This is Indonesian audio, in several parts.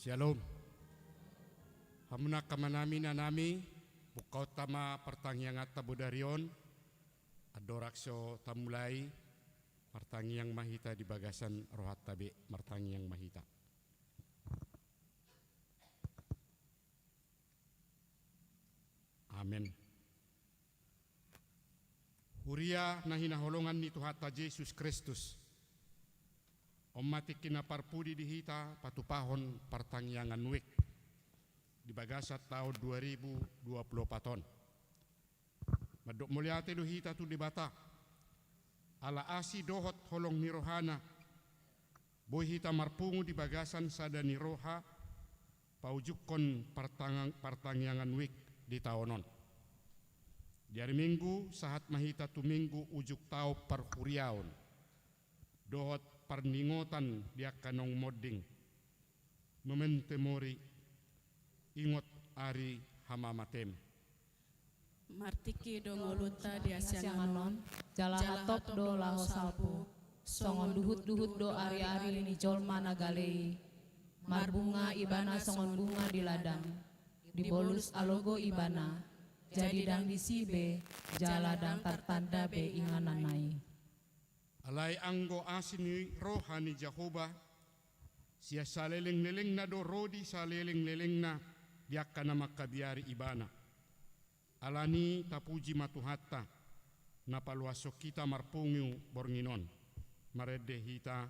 Shalom. Hamuna kamanami nanami bukaw tama pertangiyang at tabudarion adorakso tamulai pertangiyang mahita di bagasan rohat tabi pertangiyang mahita. Amen. Huria na hinaholongan ni Tuhan Jesus Kristus. Omati kinaparpudi dihita patupahon partangyangan wik di bagasat tahun 2024. Madok mulyate duhita tu dibata ala asi dohot holong nirohana boy hita marpungu di bagasan sada niroha paujukon partangyangan wik di taonon. Di hari Minggu sahat mahita tu minggu ujuk tau parhuriaon dohot parningotan dia kanong moding mementemori ingot ari hamamatem martiki dongoluta dia sianganon jalahatop do laho salpu songon duhut-duhut do ari-ari ni jolma nagalei marbunga ibana songon bunga di ladang dibolus alogo ibana jadi dang disibe jaladang tartanda be ingananai. Alay anggo asini rohani Jehovah siya saleleng-leleng na do rodi saleleng-leleng na diakka na makabiari ibana. Alani tapuji matuhatta na paluasok kita marpungu bornginon marede hita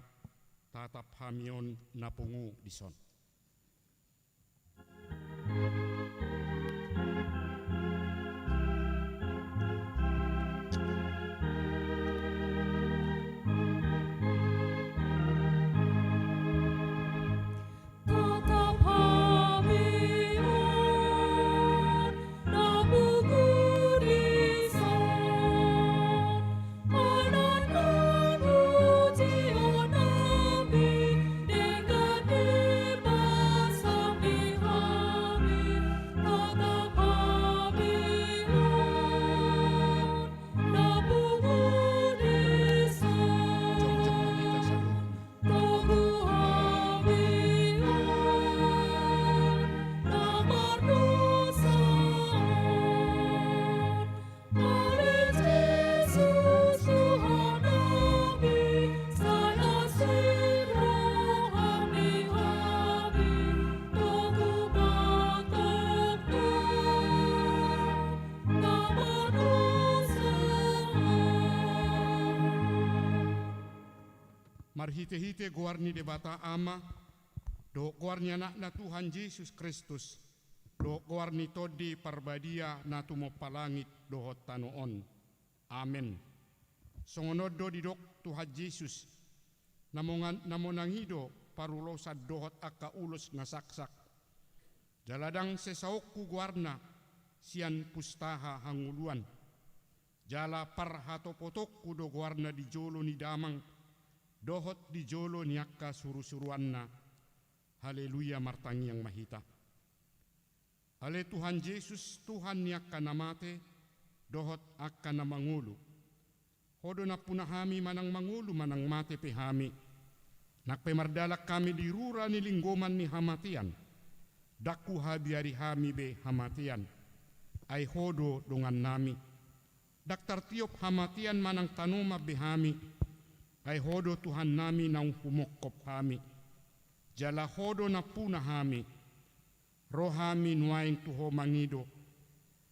tatap hamion na pungu dison. Marhite-hite guarni de bata ama, do guarni anak na Tuhan Yesus Kristus, do guarni todi parbadia na tumopalangit dohot tanoon. Amen. Songonod do didok Tuhan Yesus, namonangido parulosad dohot aka ulos na saksak. Jaladang sesaok ku guarna, sian pustaha hanguluan. Jala parhatopotok ku do guarna di jolo ni damang, dohot di jolo niakka suru-suruanna. Haleluya martangyang mahita. Ale Tuhan Yesus Tuhan niakka namate dohot akka na mangulu. Hodo na punahami manang mangulu manang mate pehami. Nakpemardalak kami di rura ni linggoman ni hamatian. Daku habiari hami be hamatian. Ay hodo dongan nami. Daktar tiop hamatian manang tanoma behami. Ay hodo Tuhan nami nang humokop hami. Jala hodo na puna hami. Rohami nuaing tuho mangido.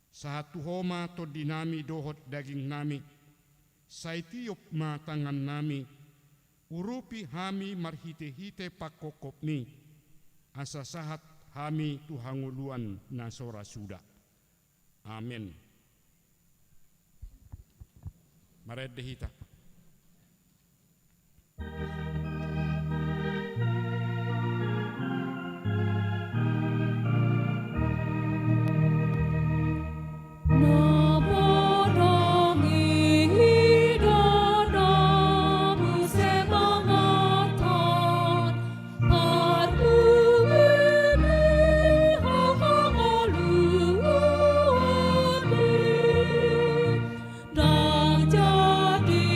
Sahat tuhoma to dinami dohot daging nami. Saitiop matangan nami. Urupi hami marhite-hite pakokop ni. Asa sahat hami tuhanguluan na sora suda. Amen. Marede hita. Dan jadi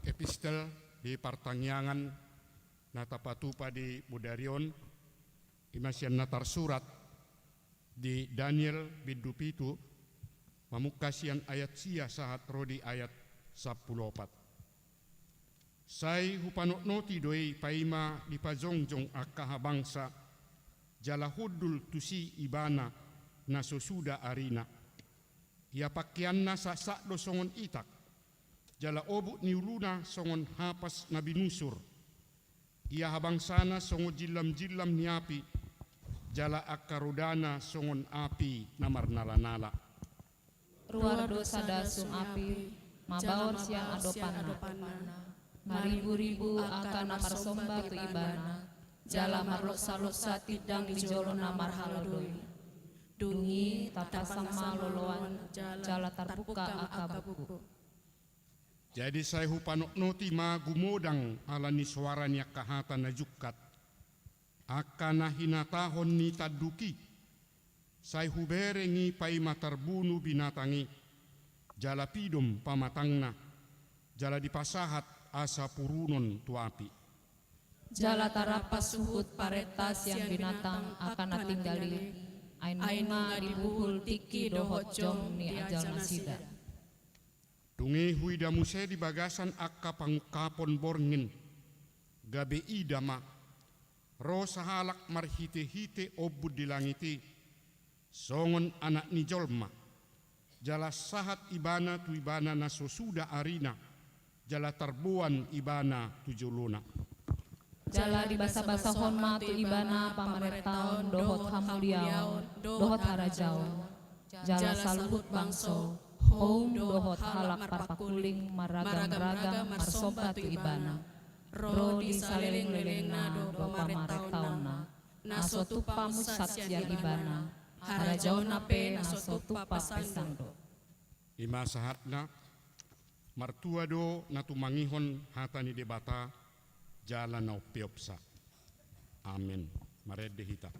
epistel di Partangyangan natapatupa di Budarion imasian natar surat di Daniel bidupitu mamukasian ayat sia sahat rodi ayat 14. Sai hupanoknoti doi paima di pajongjong akaha bangsa jala hudul tusi ibana na sosuda arina. Ia pakianna sa sakdo songon itak jala obu niuluna songon hapas na binusur. Ia habangsana songo jilam-jilam ni api jala akarudana songon api namar nala-nala. Ruar dosa dasung api mabaor siang adopanna. Maribu-ribu akan namar somba tu ibana jala marloksa-loksa tidang di jolo namar halodoi. Dungi tapasang maloloan jala tarbuka akabuku. Jadi saya hupanoknoti ma gumodang alani suaranya kahatan na jukat. Akana hinatahon ni taduki. Saya huberengi pai matarbunu binatangi. Jala pidom pamatangna. Jala dipasahat asa purunon tu api. Jala tarapas suhut paretas yang binatang akan natinggali. Ain bunga dibuhul tiki dohot jong ni ajal nasida. Tungi huida muse di bagasan akka pangukapon borngin. Gabe idama. Ro sahalak marhite-hite obud di langiti. Songon anak ni jolma. Jala sahat ibana tu ibana na sosuda arina. Jala tarbuan ibana tu juluna. Jala di basa-basa honma tu ibana pamaretaon dohot hamuliaon dohot harajaon. Jala saluhut bangso. Home dohot halak parpakuling maragam-ragam marsompa tu ibana. Ro di saleleng-lelengna do pamaretaona. Naso tupa musat siang ibana. Harajaona pe naso tupa pesando. Ima sahatna martua do natumangihon hatani debata jalan na upiopsa. Amin. Marede hita.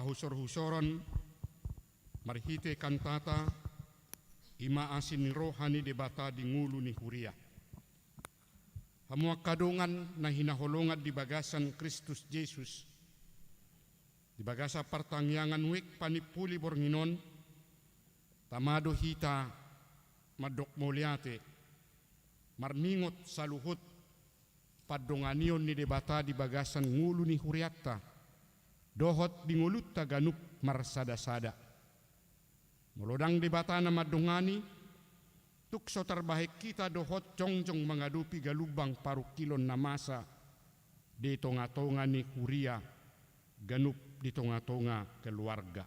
Husor-husoron marhite kantata ima asin rohani debata di ngulu ni huria. Hamua kadungan na hinaholongan di bagasan Kristus Yesus. Di bagasa partangyangan wik panipuli bornginon tamado hita madok moliate marningot saluhut padonganion ni debata di bagasan ngulu ni huriatta. Dohot dingulut taganup marsada-sada. Mulodang debata na madungani, tukso terbaik kita dohot jongjong mengadupi galubang parukilon na masa di tonga-tonga ni kuria, ganup di tonga-tonga keluarga.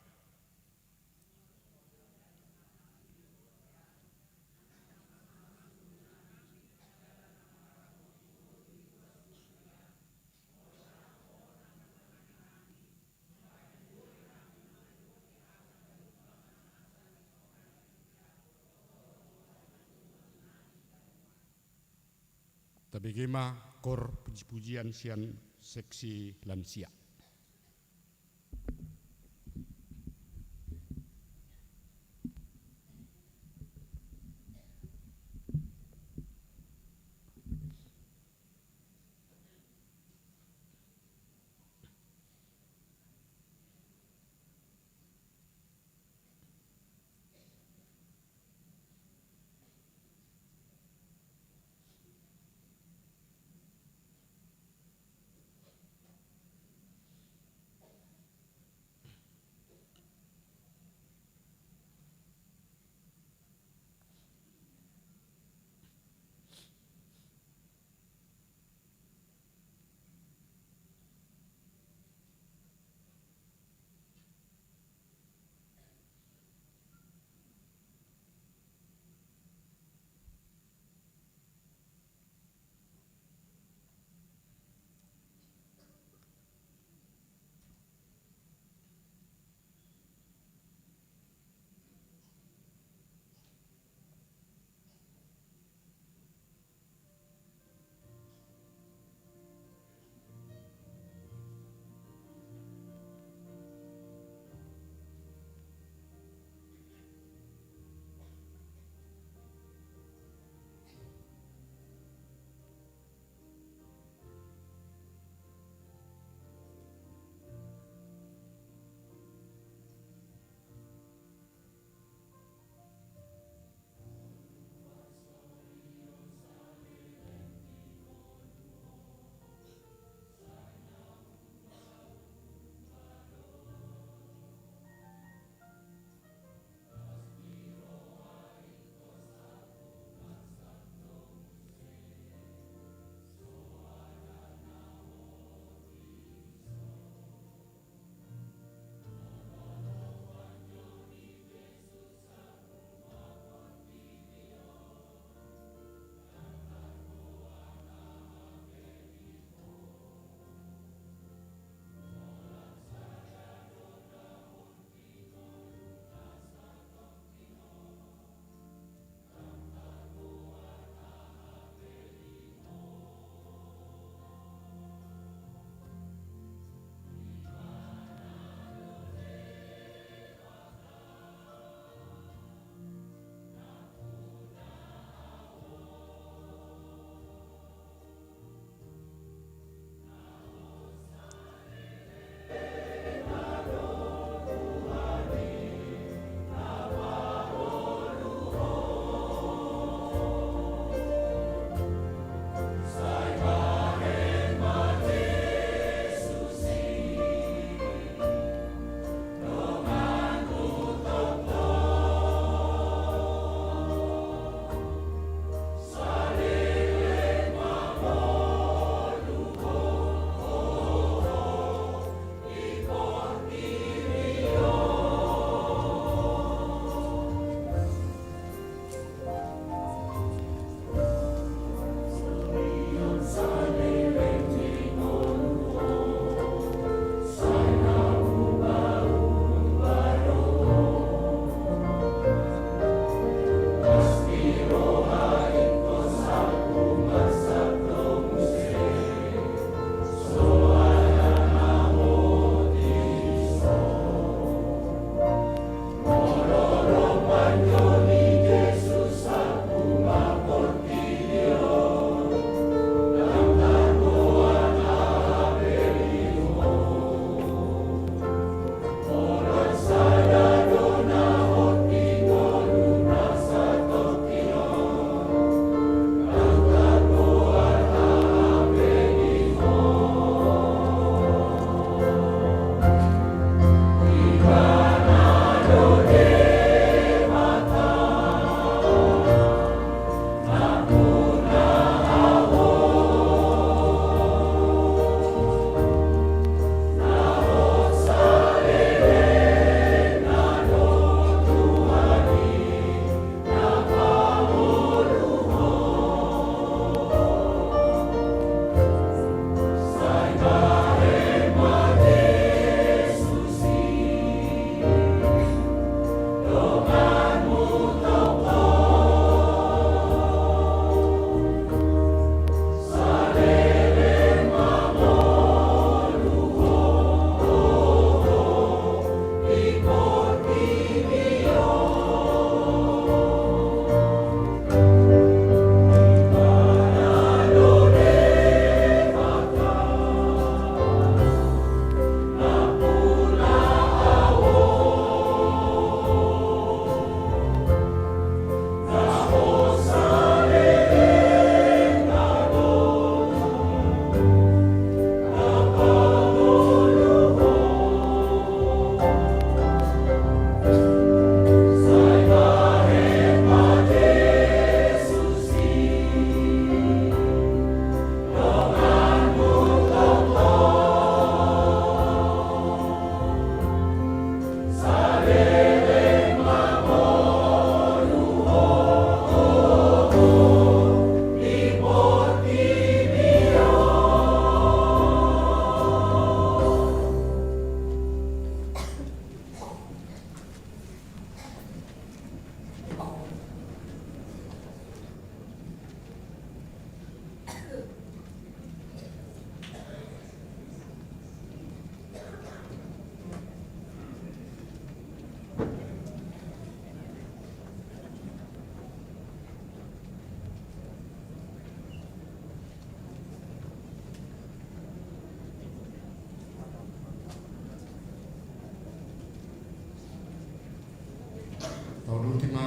Tabigima kor puji-pujian sian seksi lansia.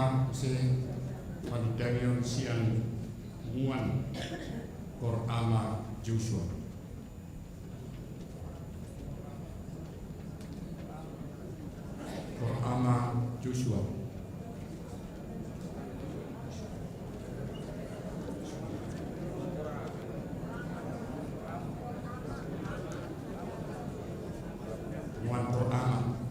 ama se pandayon siang muan kor ama Joshua. Kor ama Joshua. Muan kor ama.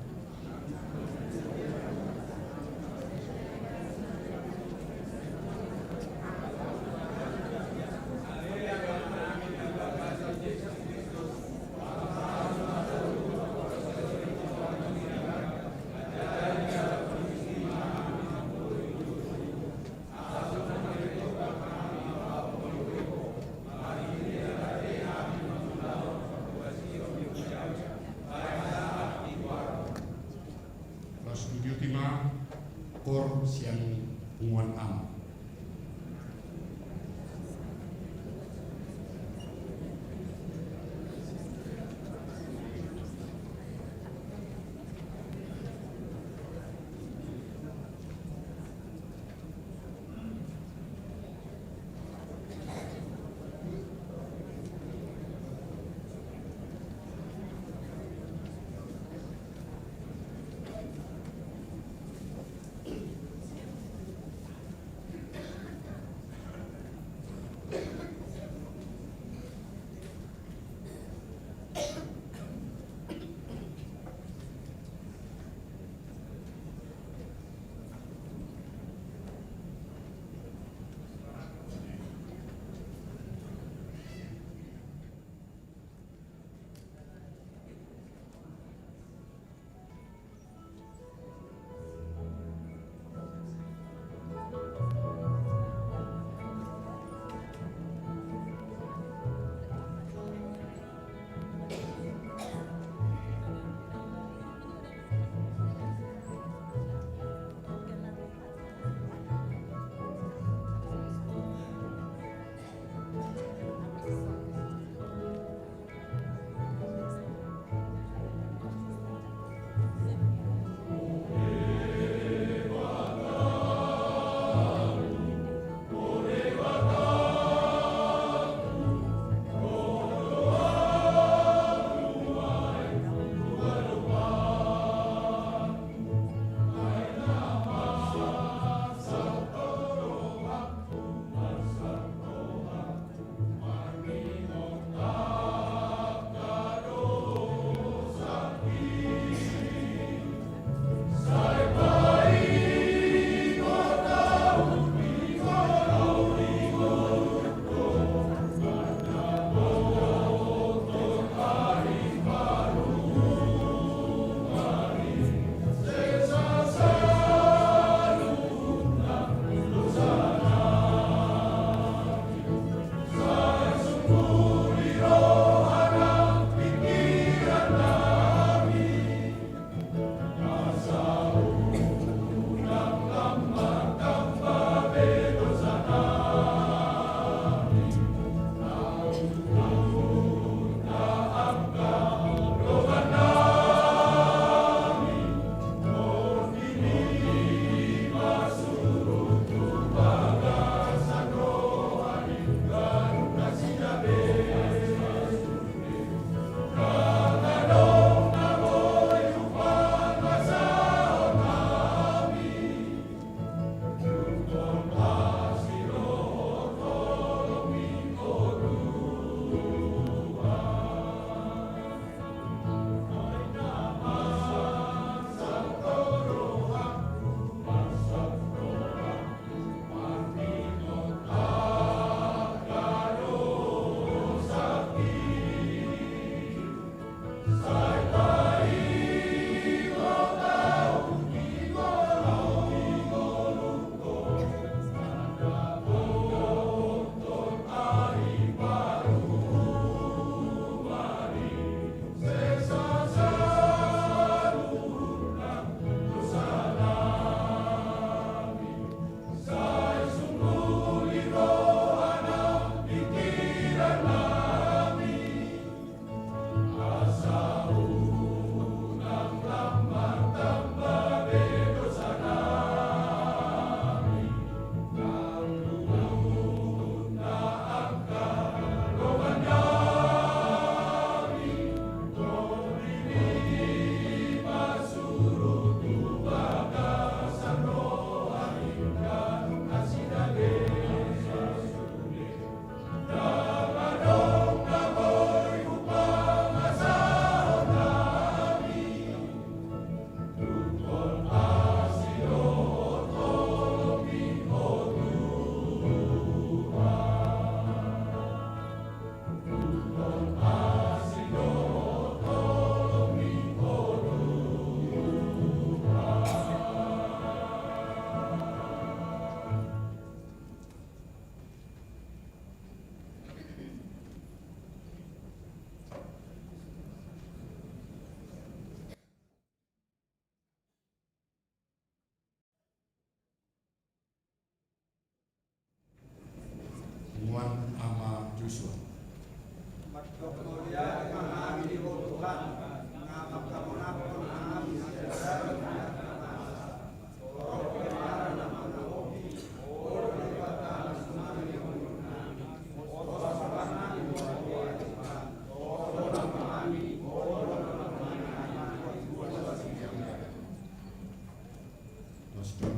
Muan ama Joshua.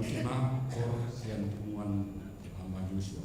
Kema or sian Muan ama Joshua.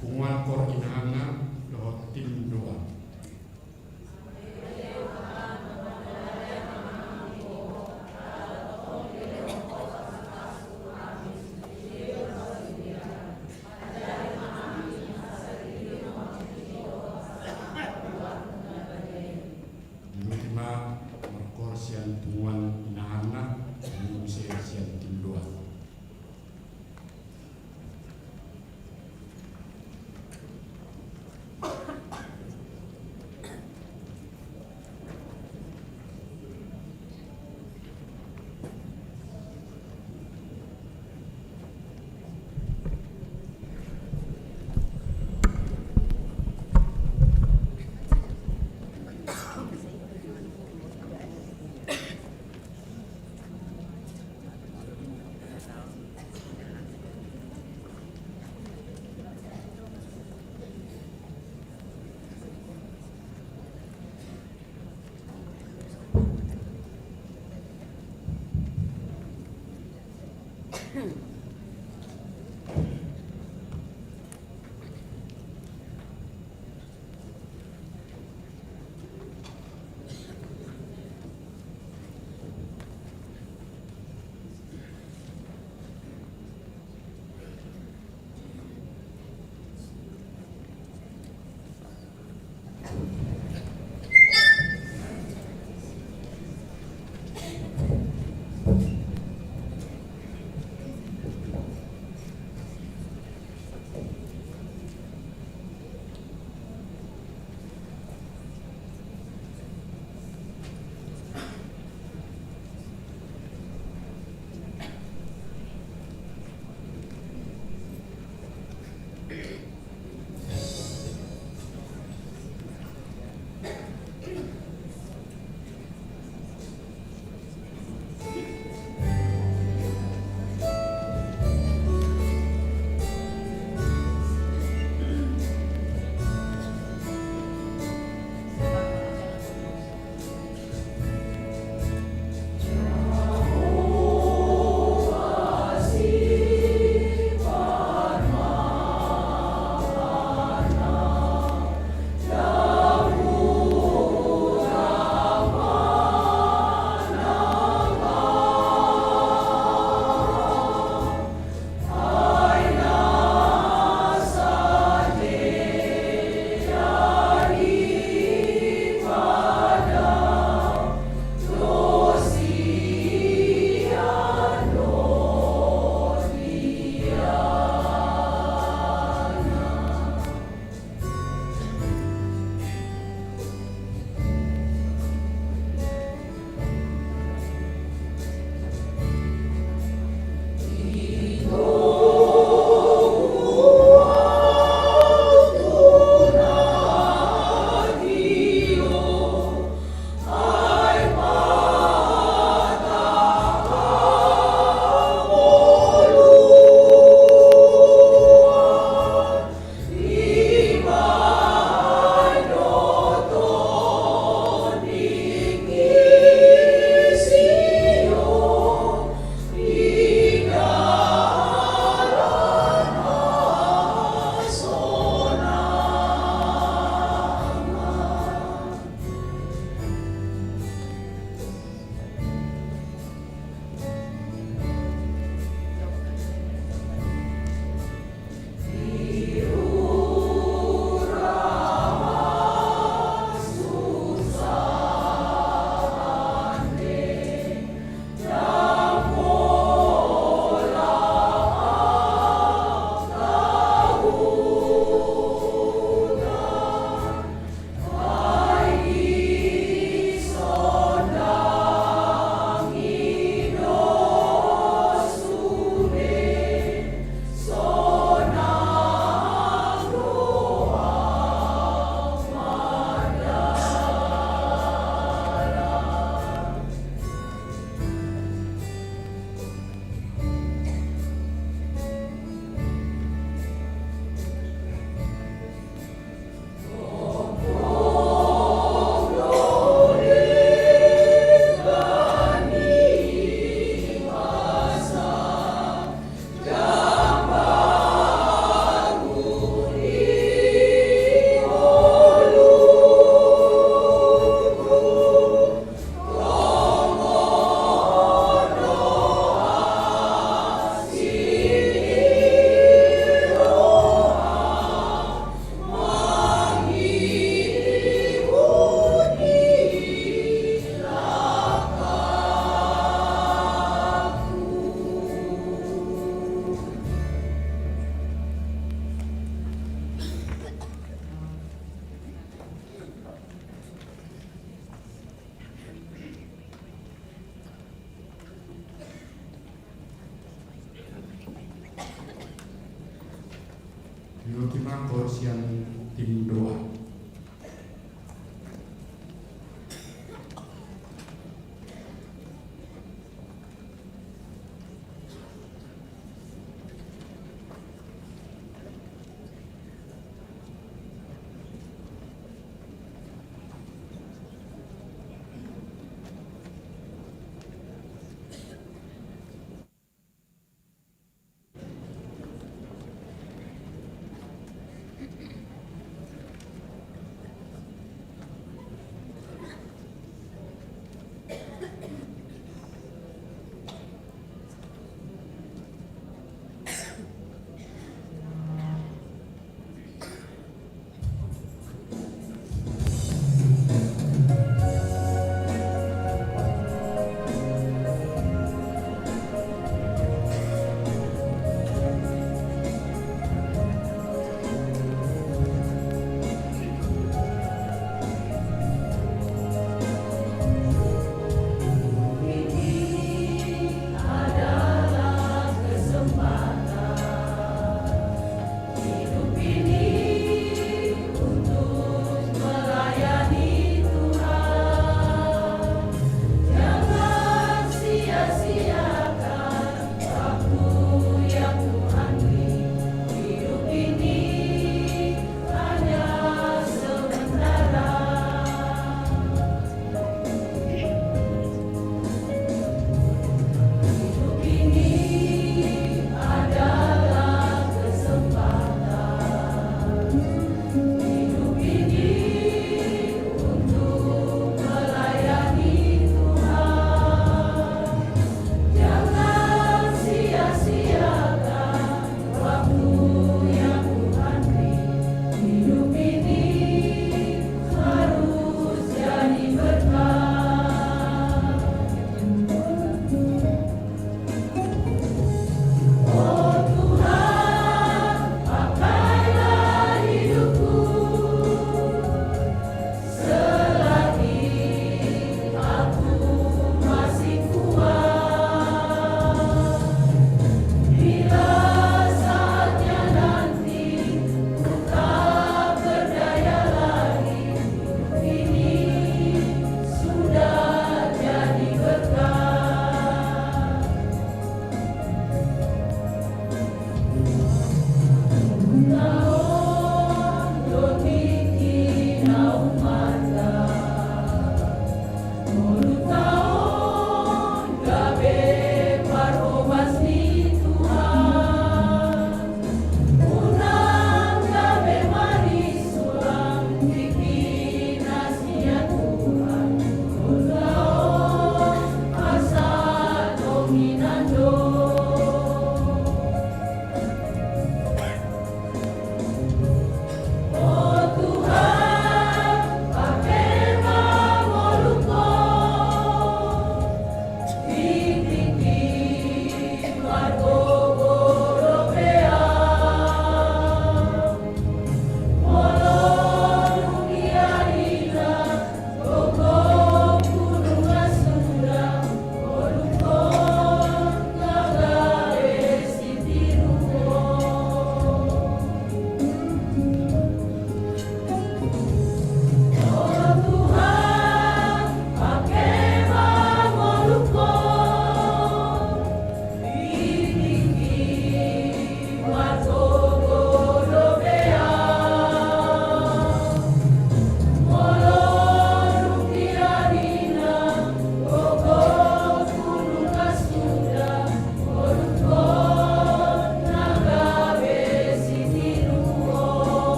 Bunga kor inanga dohot tim doa. Ultima markor sian tunguan inahana dan sian tim doa. Yutima Korsian tim doa.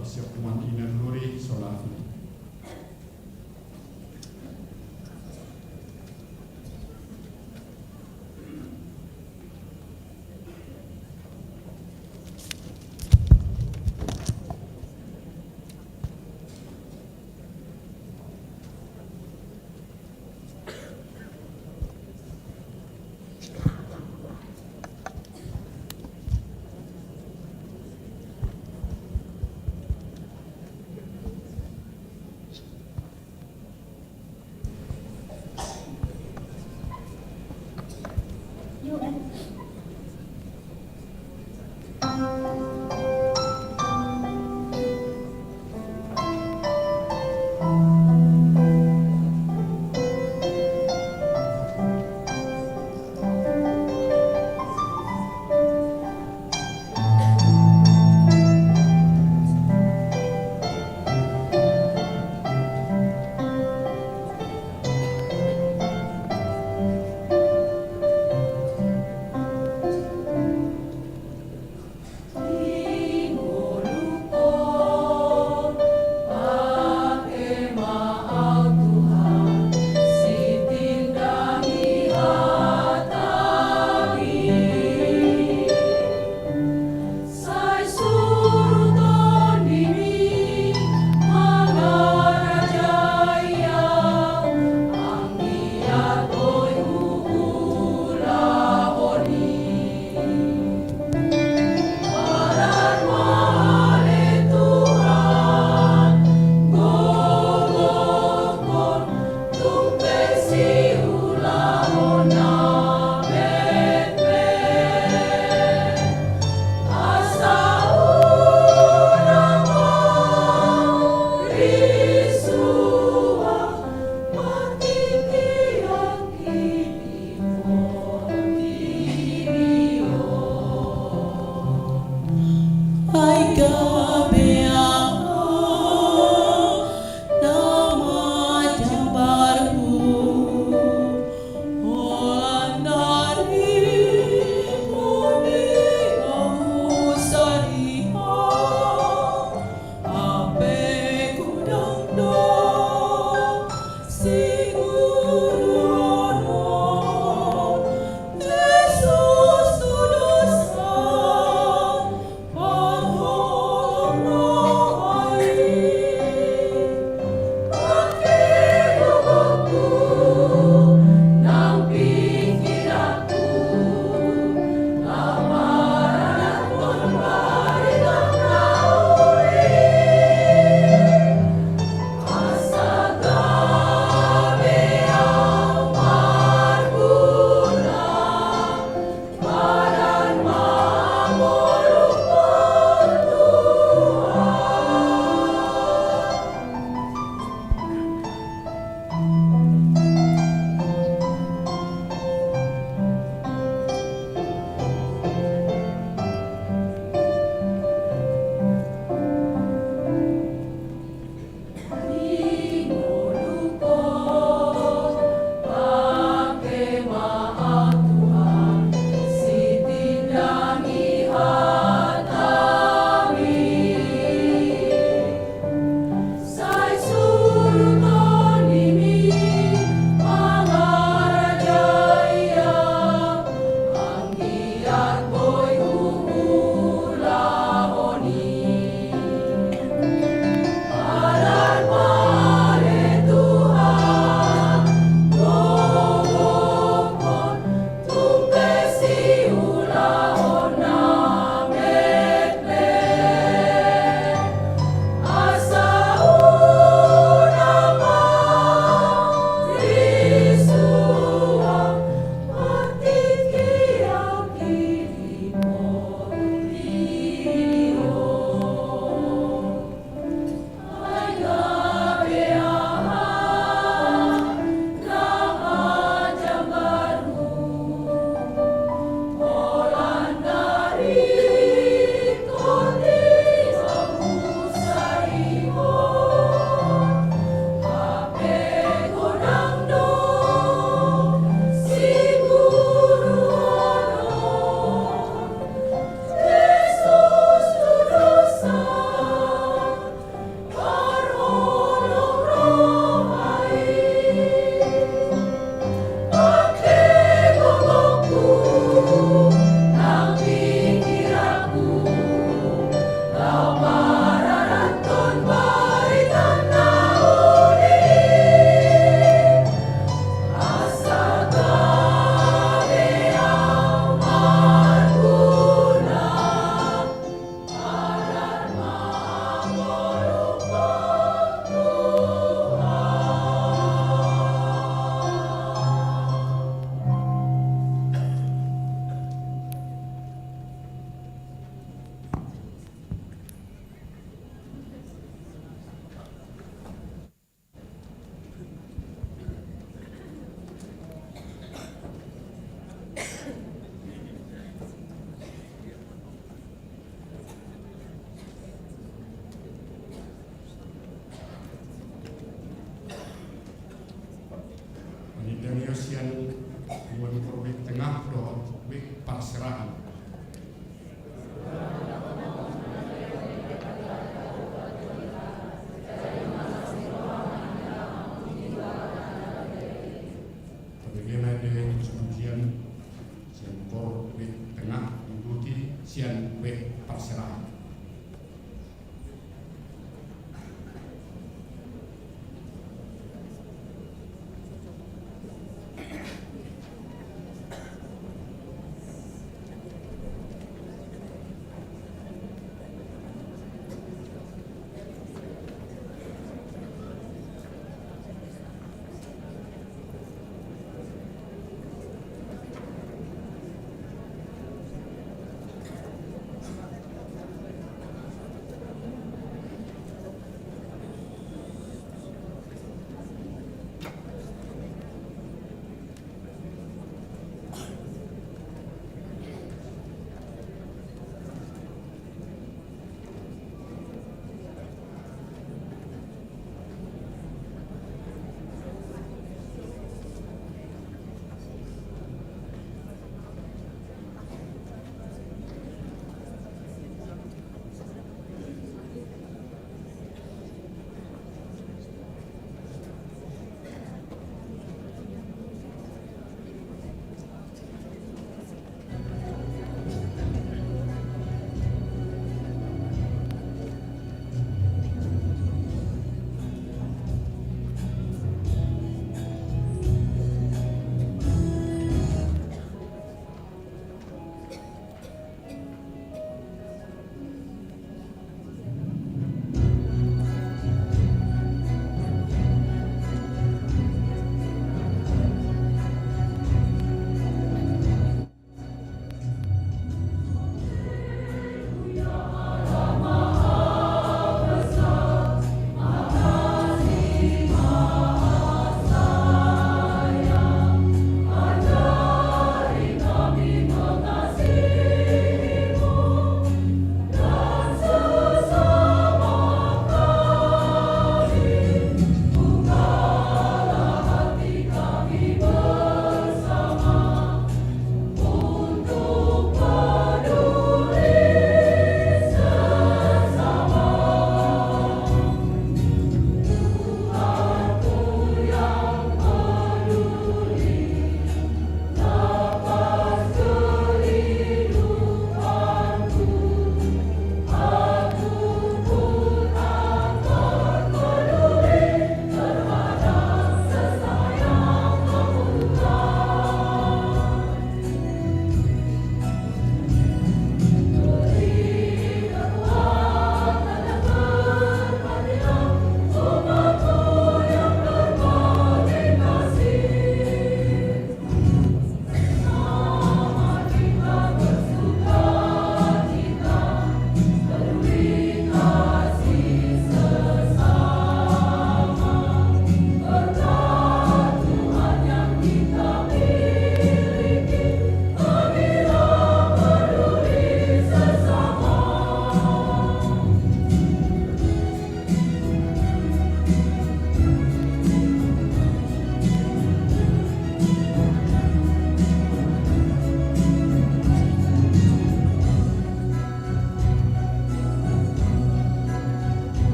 siap kuman inan luri solat. Oh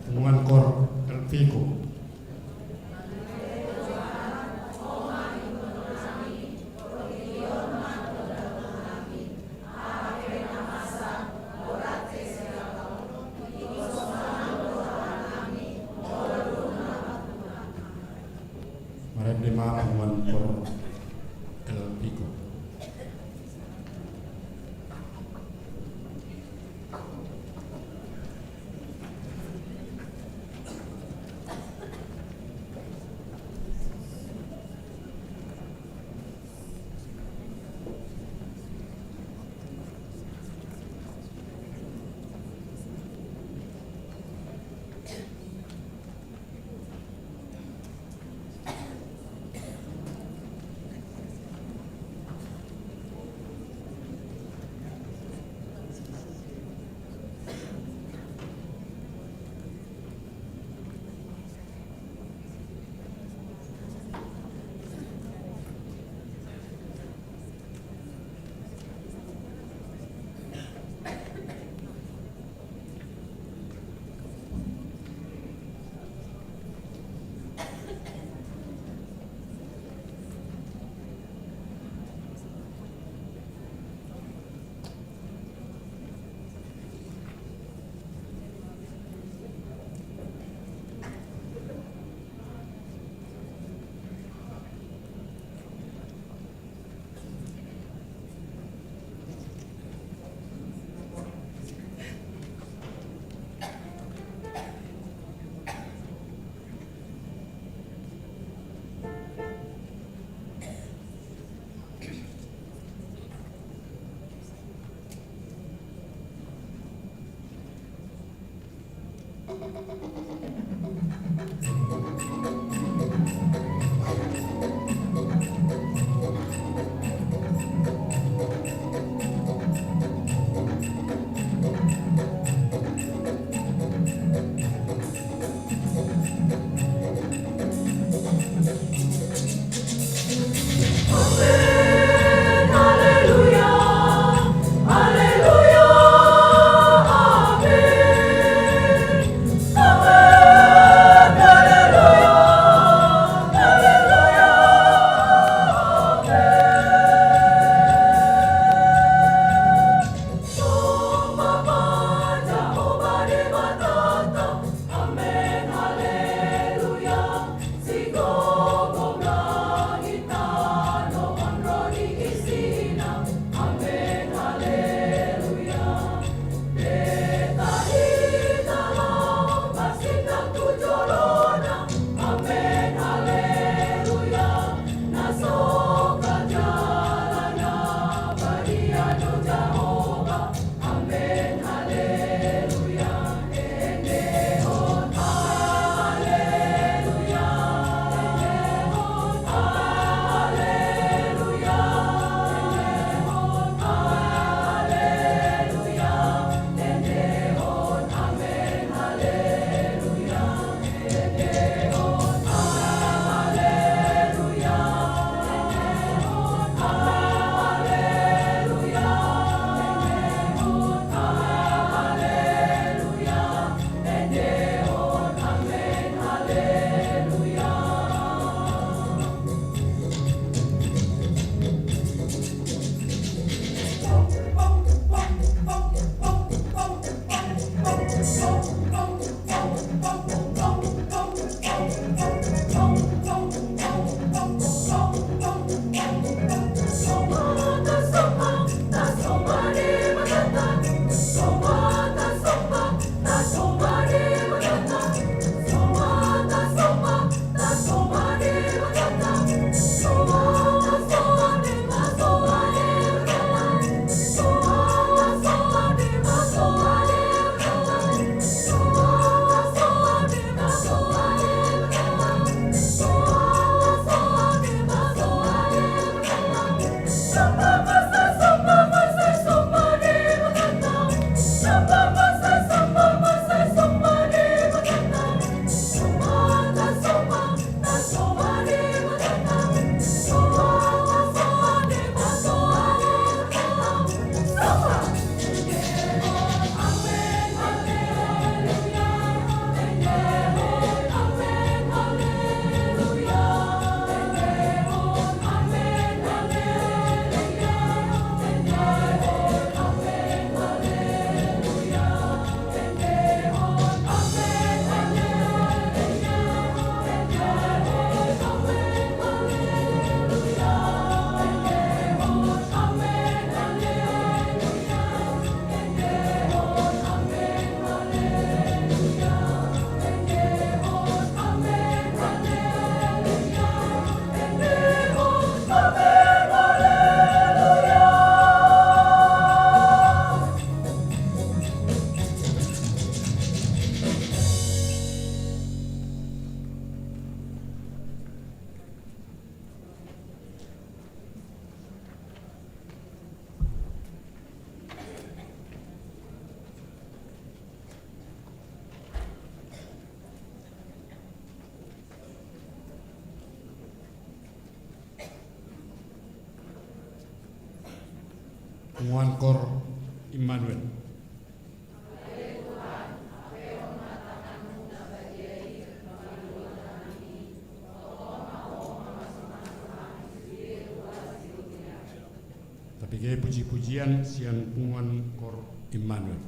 Hubungan Kor Elviko. Mari lima hubungan Kor Elviko. Penguan Kor Immanuel. Tapi gaya puji-pujian sian Penguan Kor Immanuel.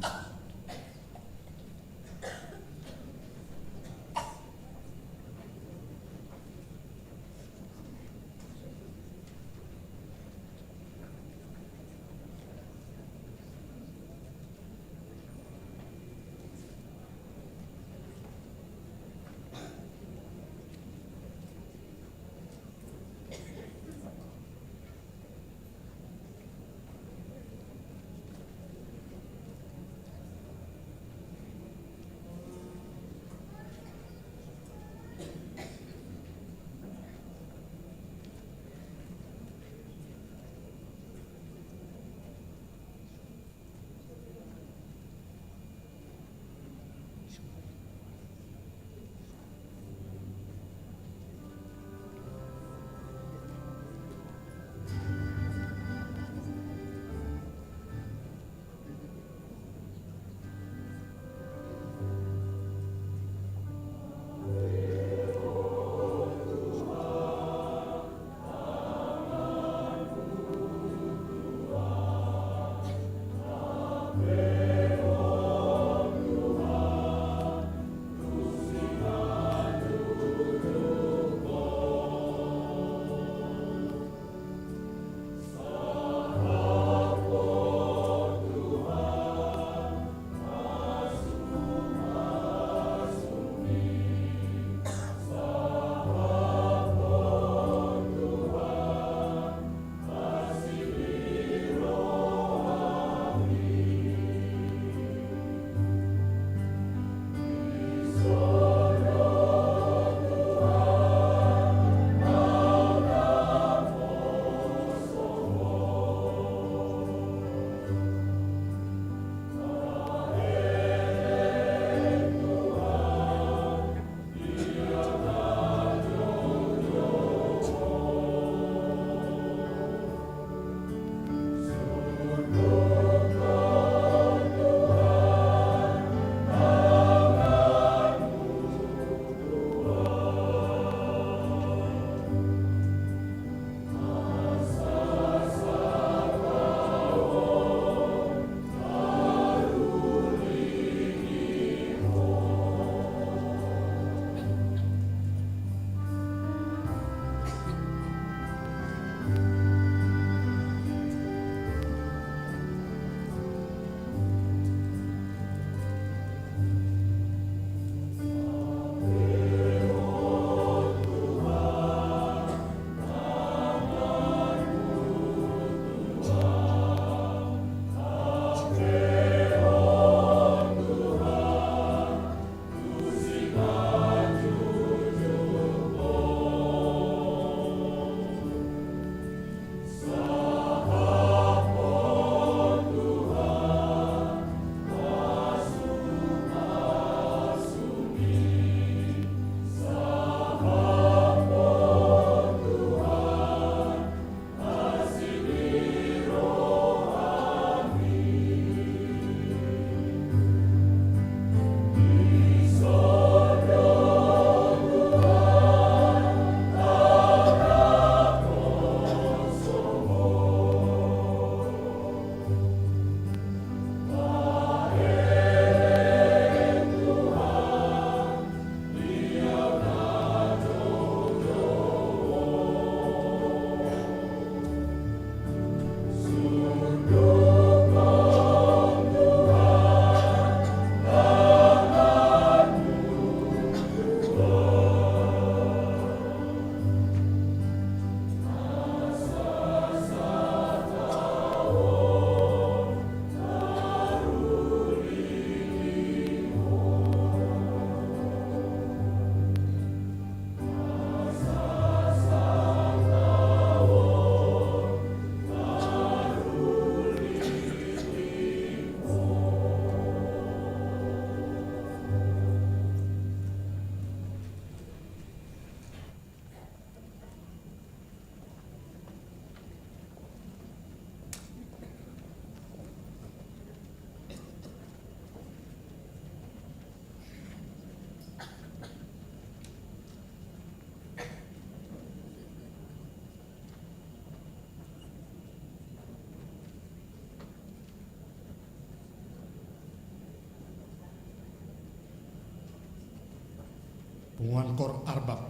Pengumuman Kor Arbab.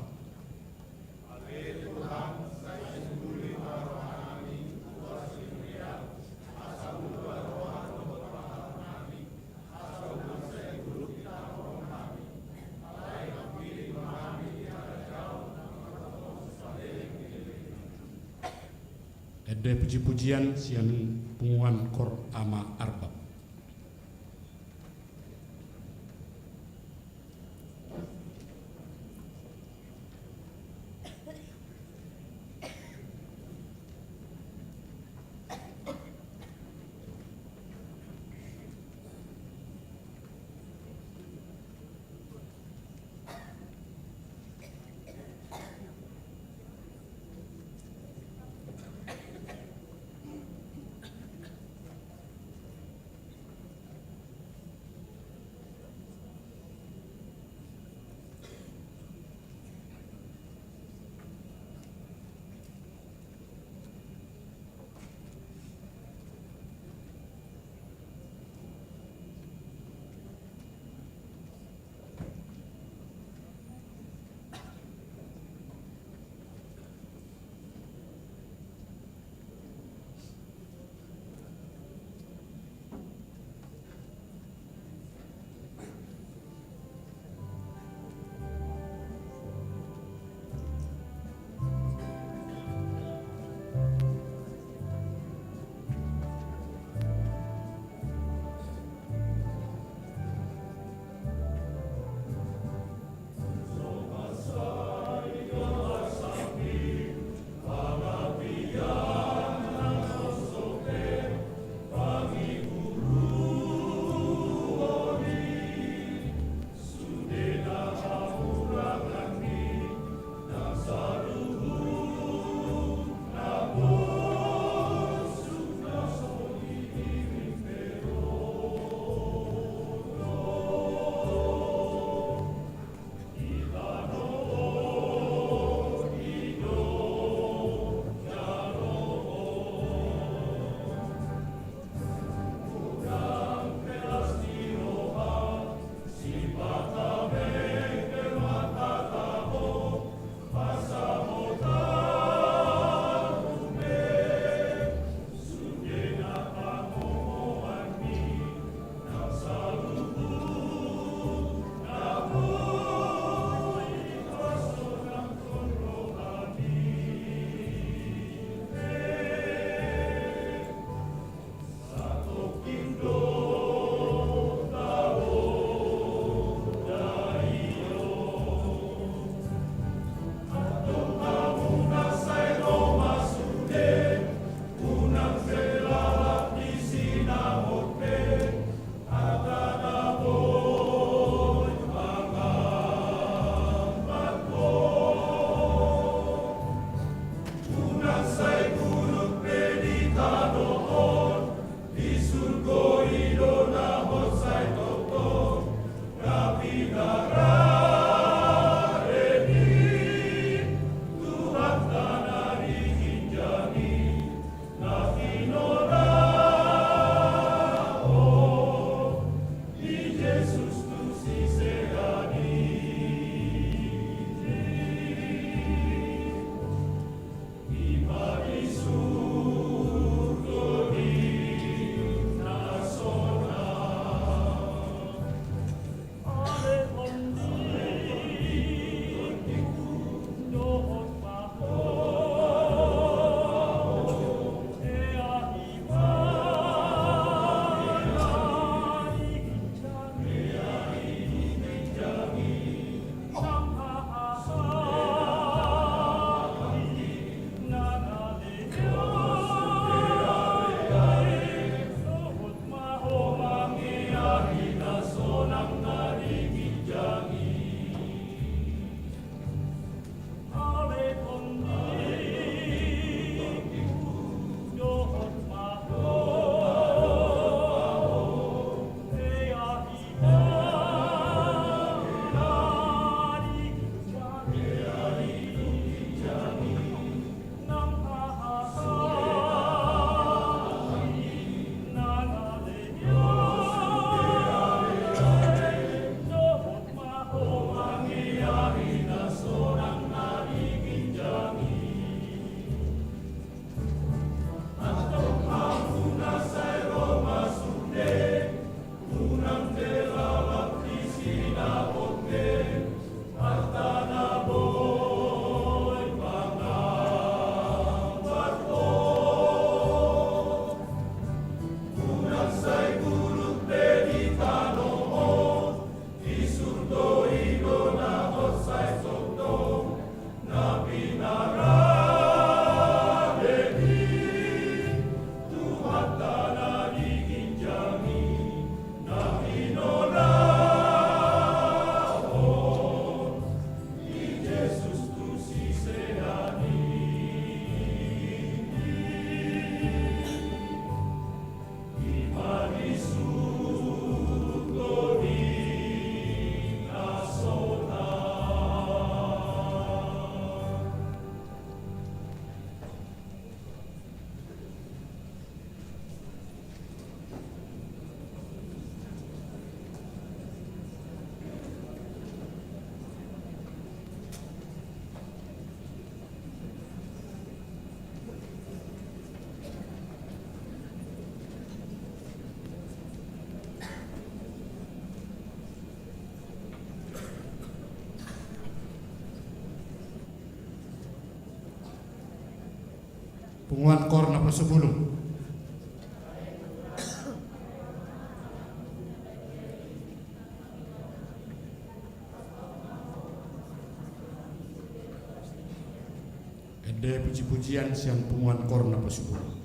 Ada puji-pujian sian pengumuman Kor Ama Arbab. Punguan kor na pasubulong. Ede puji-pujian siang punguan kor na pasubulong.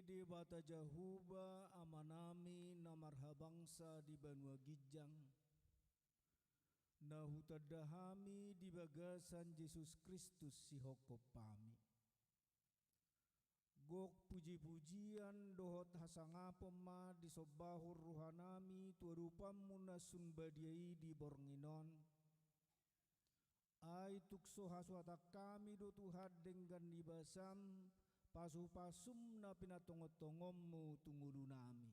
di bata jahuba amanami na marhabangsa di Banua Gijang. Nahutadahami di bagasan Yesus Kristus si hokopami. Gok puji-pujian dohot hasangapema di sobahur ruhanami tuarupam munasun badiai di bornginon. Ai tukso haswata kami do Tuhan dengan dibasam pasu-pasum na pinatongotongommu tungulunami.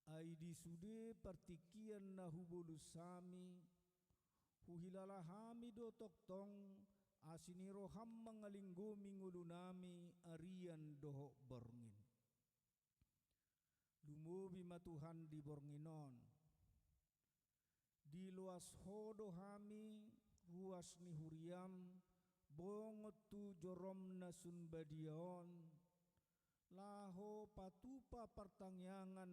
Ai disude partikian na hubulusami huhilalahami do toktong asiniroham mangalinggo mingulunami arian doho borngin. Lumubi matuhan di bornginon. Di luas hodo hami ruas ni huriam bongot tu jorom nasun badiaon laho patupa pertangyangan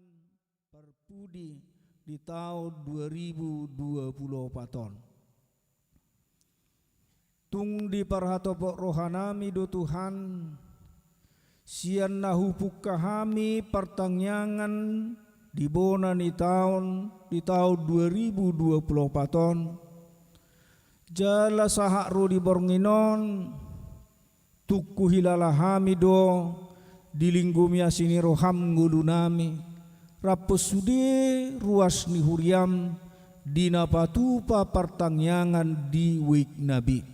perpudi di tahun 2024. Tung di parhatopok rohanami do Tuhan sian nahu pukahami pertangyangan di bona di tahun 2024. Jala sahak ro di bornginon tuku hilalahami do dilinggumi asini roham ngulunami rapos sude ruas ni huriam dina patupa pertangyangan di wik nabi.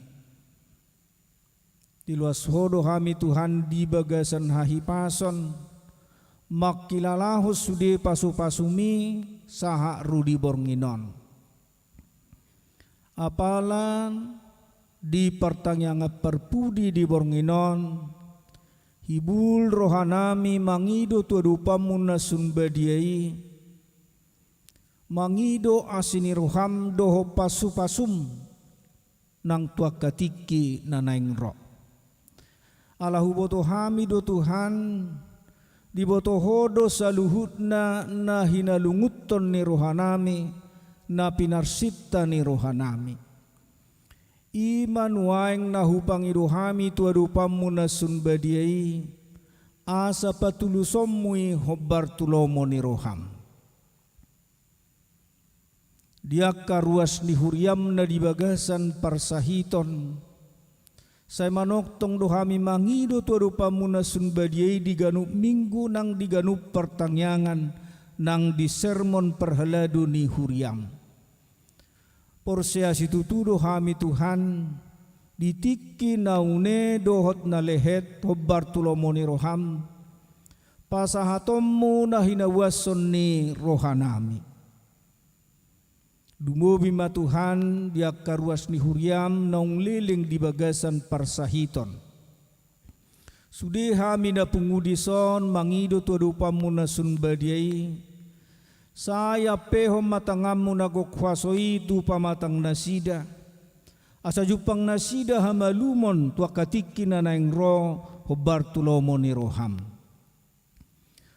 Di luas hodo hami Tuhan di bagasan hahipason makilalahus sude pasu-pasumi sahak ro di bornginon. Apalan di pertangyangan perpudi di bornginon hibul rohanami mangido tuadupa munasun badiai mangido asini roham doho pasu-pasum nang tua katiki nanaing roh. Alahu boto hami do Tuhan di boto hodo saluhutna na hinalunguton ni rohanami na pinarsita ni rohanami. Iman waeng nahupang irohami tuadupam munasun badiai asa patulusommui hobbar tulomo ni roham. Diak karuas ni huriam na di bagasan parsahiton. Saya manoktong dohami mangido tuadupam munasun badiai diganup minggu nang diganup pertangyangan nang di sermon perheladu ni huriam. Porsea situtudo hami Tuhan ditiki naune dohot na lehet hobbar tulomoni roham pasahatommu na hinawason ni rohanami. Dumubi ma Tuhan diak karuas ni huriam naung liling di bagasan parsahiton. Sude hami na pungudison mangido tuadupam munasun badiai saya pehom matangammu nagokwaso itu pamatang nasida. Asa jupang nasida hamalumon tua katiki nanaing ro hobar tulomo ni roham.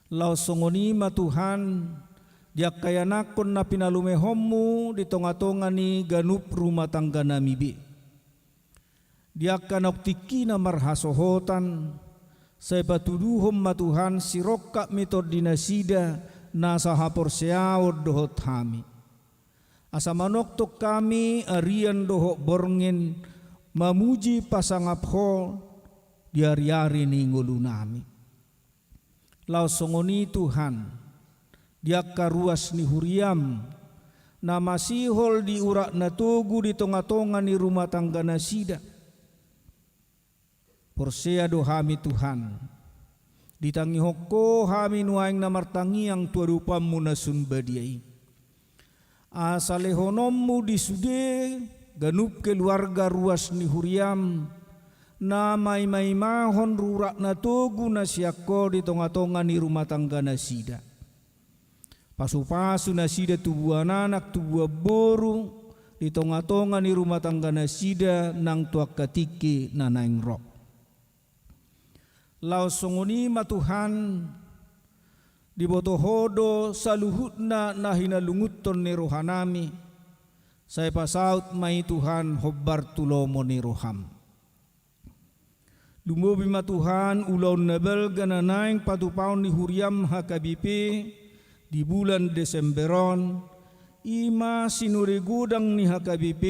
Lau songoni ma Tuhan diak kaya nakon na pinalumehommu di tonga-tonga ni ganup rumah tangga namibi. Diak kanok tiki na marhasohotan saya patuduhom ma Tuhan sirokak metod dinasida nasa hapor seaur dohot hami. Asa manoktok kami arian dohok borngin mamuji pasangap ho diari-ari ni ngulunami. Lau songoni Tuhan diak karuas ni huriam na masihol di urak na tugu di tonga-tonga ni rumah tangga nasida. Porsea do hami Tuhan ditangi hoko hami nuaing namartangi yang tuarupam munasun badiai. Asalehonommu disude ganup keluarga ruas ni huriam na mai mahon rurak na togu na siako di tonga-tonga ni rumah tangga nasida. Pasu-pasu nasida tubuh anak tubuh boru di tonga-tonga ni rumah tangga nasida nang tuak katiki nanaing roh. Lau songoni ma Tuhan di boto hodo saluhutna na hinalunguton ni rohanami saya pasaut mai Tuhan hobbar tulomo ni roham. Dumbo bima Tuhan ulaun nabel gana naing patupaun ni huriam HKBP di bulan Desemberon ima sinuri gudang ni HKBP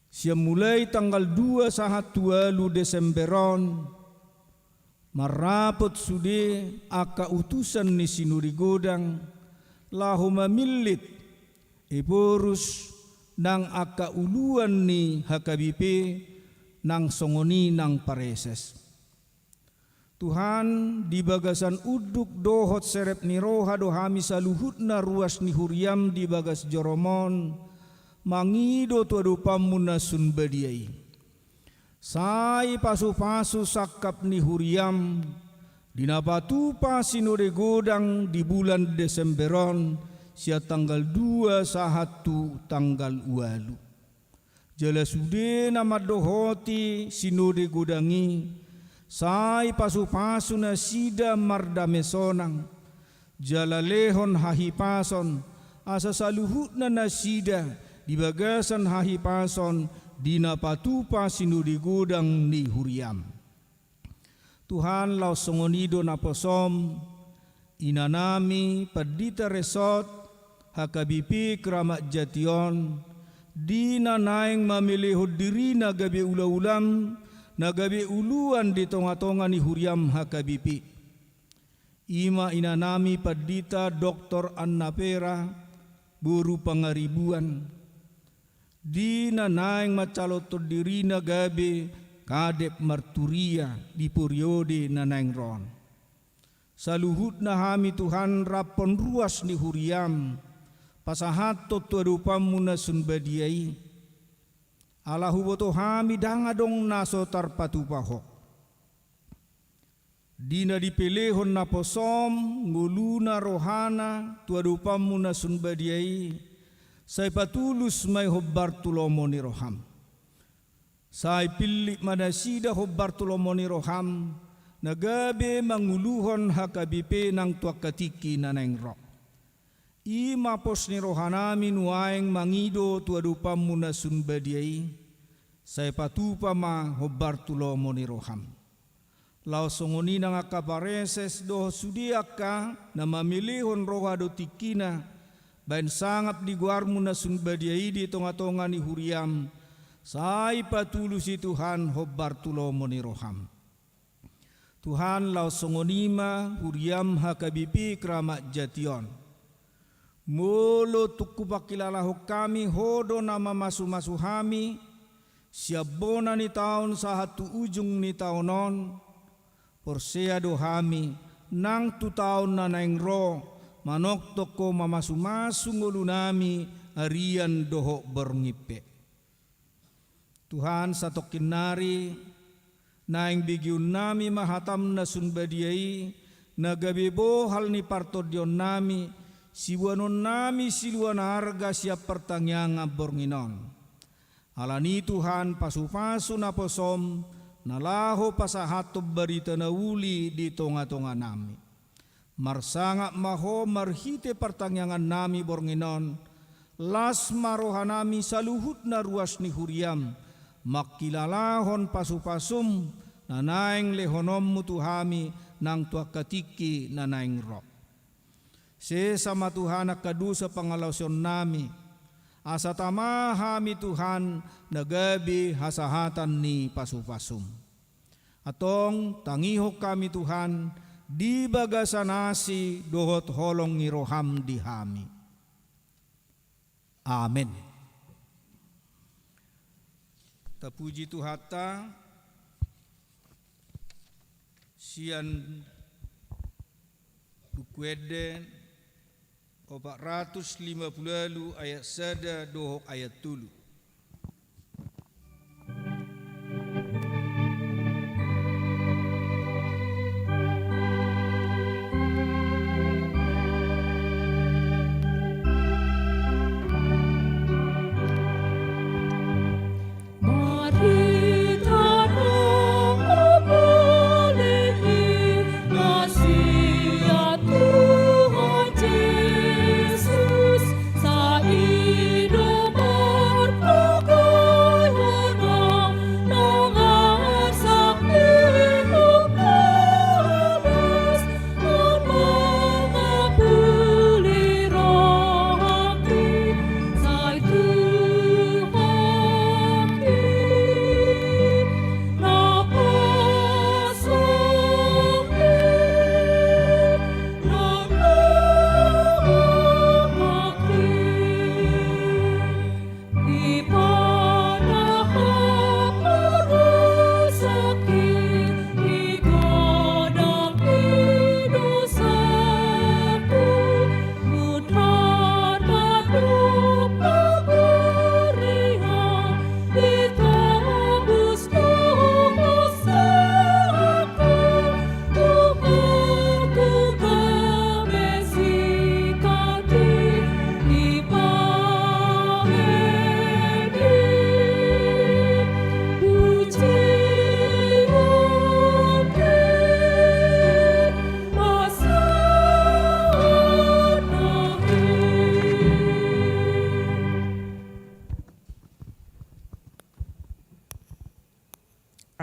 siya mulai tanggal 2 sahat 2 Desemberon marapot sude aka utusan ni sinuri gudang lahu mamilit iporus nang aka uluan ni HKBP nang songoni nang pareses. Tuhan di bagasan uduk dohot serep ni roha dohami saluhut na ruas ni huriam di bagas joromon mangido tuadu pamuna sun badiai. Sai pasu-pasu sakap ni huriam dinapatupa sinure godang di bulan Desemberon sia tanggal 2 sahatu tanggal 8. Jala sude nama dohoti sinode godangi sai pasu-pasu na sida mardamesonang jala lehon hahipason asa saluhut na nasida di bagasan hahipason dina patupa sinode godang ni huriam. Tuhan lau songonido na posom inanami padita resort HKBP Keramat Jation dina naing mamilihod diri na gabi ula-ulam na gabi uluan di tonga-tonga ni huriam HKBP. Ima inanami padita Dr. Anna Pera buru pangaribuan dina naing macalotod diri na gabi kadep marturia di periode na naing ron. Saluhut na hami Tuhan rapon ruas ni huriam pasahat tuadu pamuna sun badiai alahu boto hami dangadong naso tarpatupahok dina dipelehon na posom nguluna rohana tuadu pamuna sun badiai sai patulus may hobbar tulomo ni roham sai pilih manasida hobbar tulomo ni roham nagabe manguluhon HKBP nang tuak katiki naneng rok. Ima pos ni rohanami nuaeng mangido tuadu pamuna sun badiai sai patupa ma hobbar tulomo ni roham. Lau songoni nang akapareses doh sudiaka na mamilihon roha do tikina bain sangap di guarmuna sun badiai di tonga-tonga ni huriam sai patulusi Tuhan hobbar tulomo ni roham. Tuhan lau songonima huriam HKBP Keramat Jation. Molo tuku pakilalaho kami hodo nama masu-masu hami siabona ni tahun sahatu ujung ni tahunon porsea do hami nang tu tahun na naing ro manok toko mamasu-masu ngolunami arian doho berngipe. Tuhan satokin nari naing bigiun nami mahatam na sunbadiai nagabebo hal ni partodion nami siwanon nami siluan harga siap pertanyaan bornginon. Alani Tuhan pasu-pasu na posom nalaho pasahatob barita na uli di tonga-tonga nami. Marsangak maho marhite pertanyaan nami bornginon las marohanami saluhut na ruas ni huriam makilalahon pasu-pasum na naing lehonom mutuhami nang tuakatiki na naing rok. Sesama Tuhan akadu sa pangalawsyon nami asa tamahami Tuhan nagabi hasahatan ni pasu-pasum. Atong tangihok kami Tuhan di bagasanasi dohot holong ngiroham di hami. Amen. Tapuji Tuhata sian bukueden 450 ayat 1 dohok ayat 3. Tuhan Yesus, sa hidup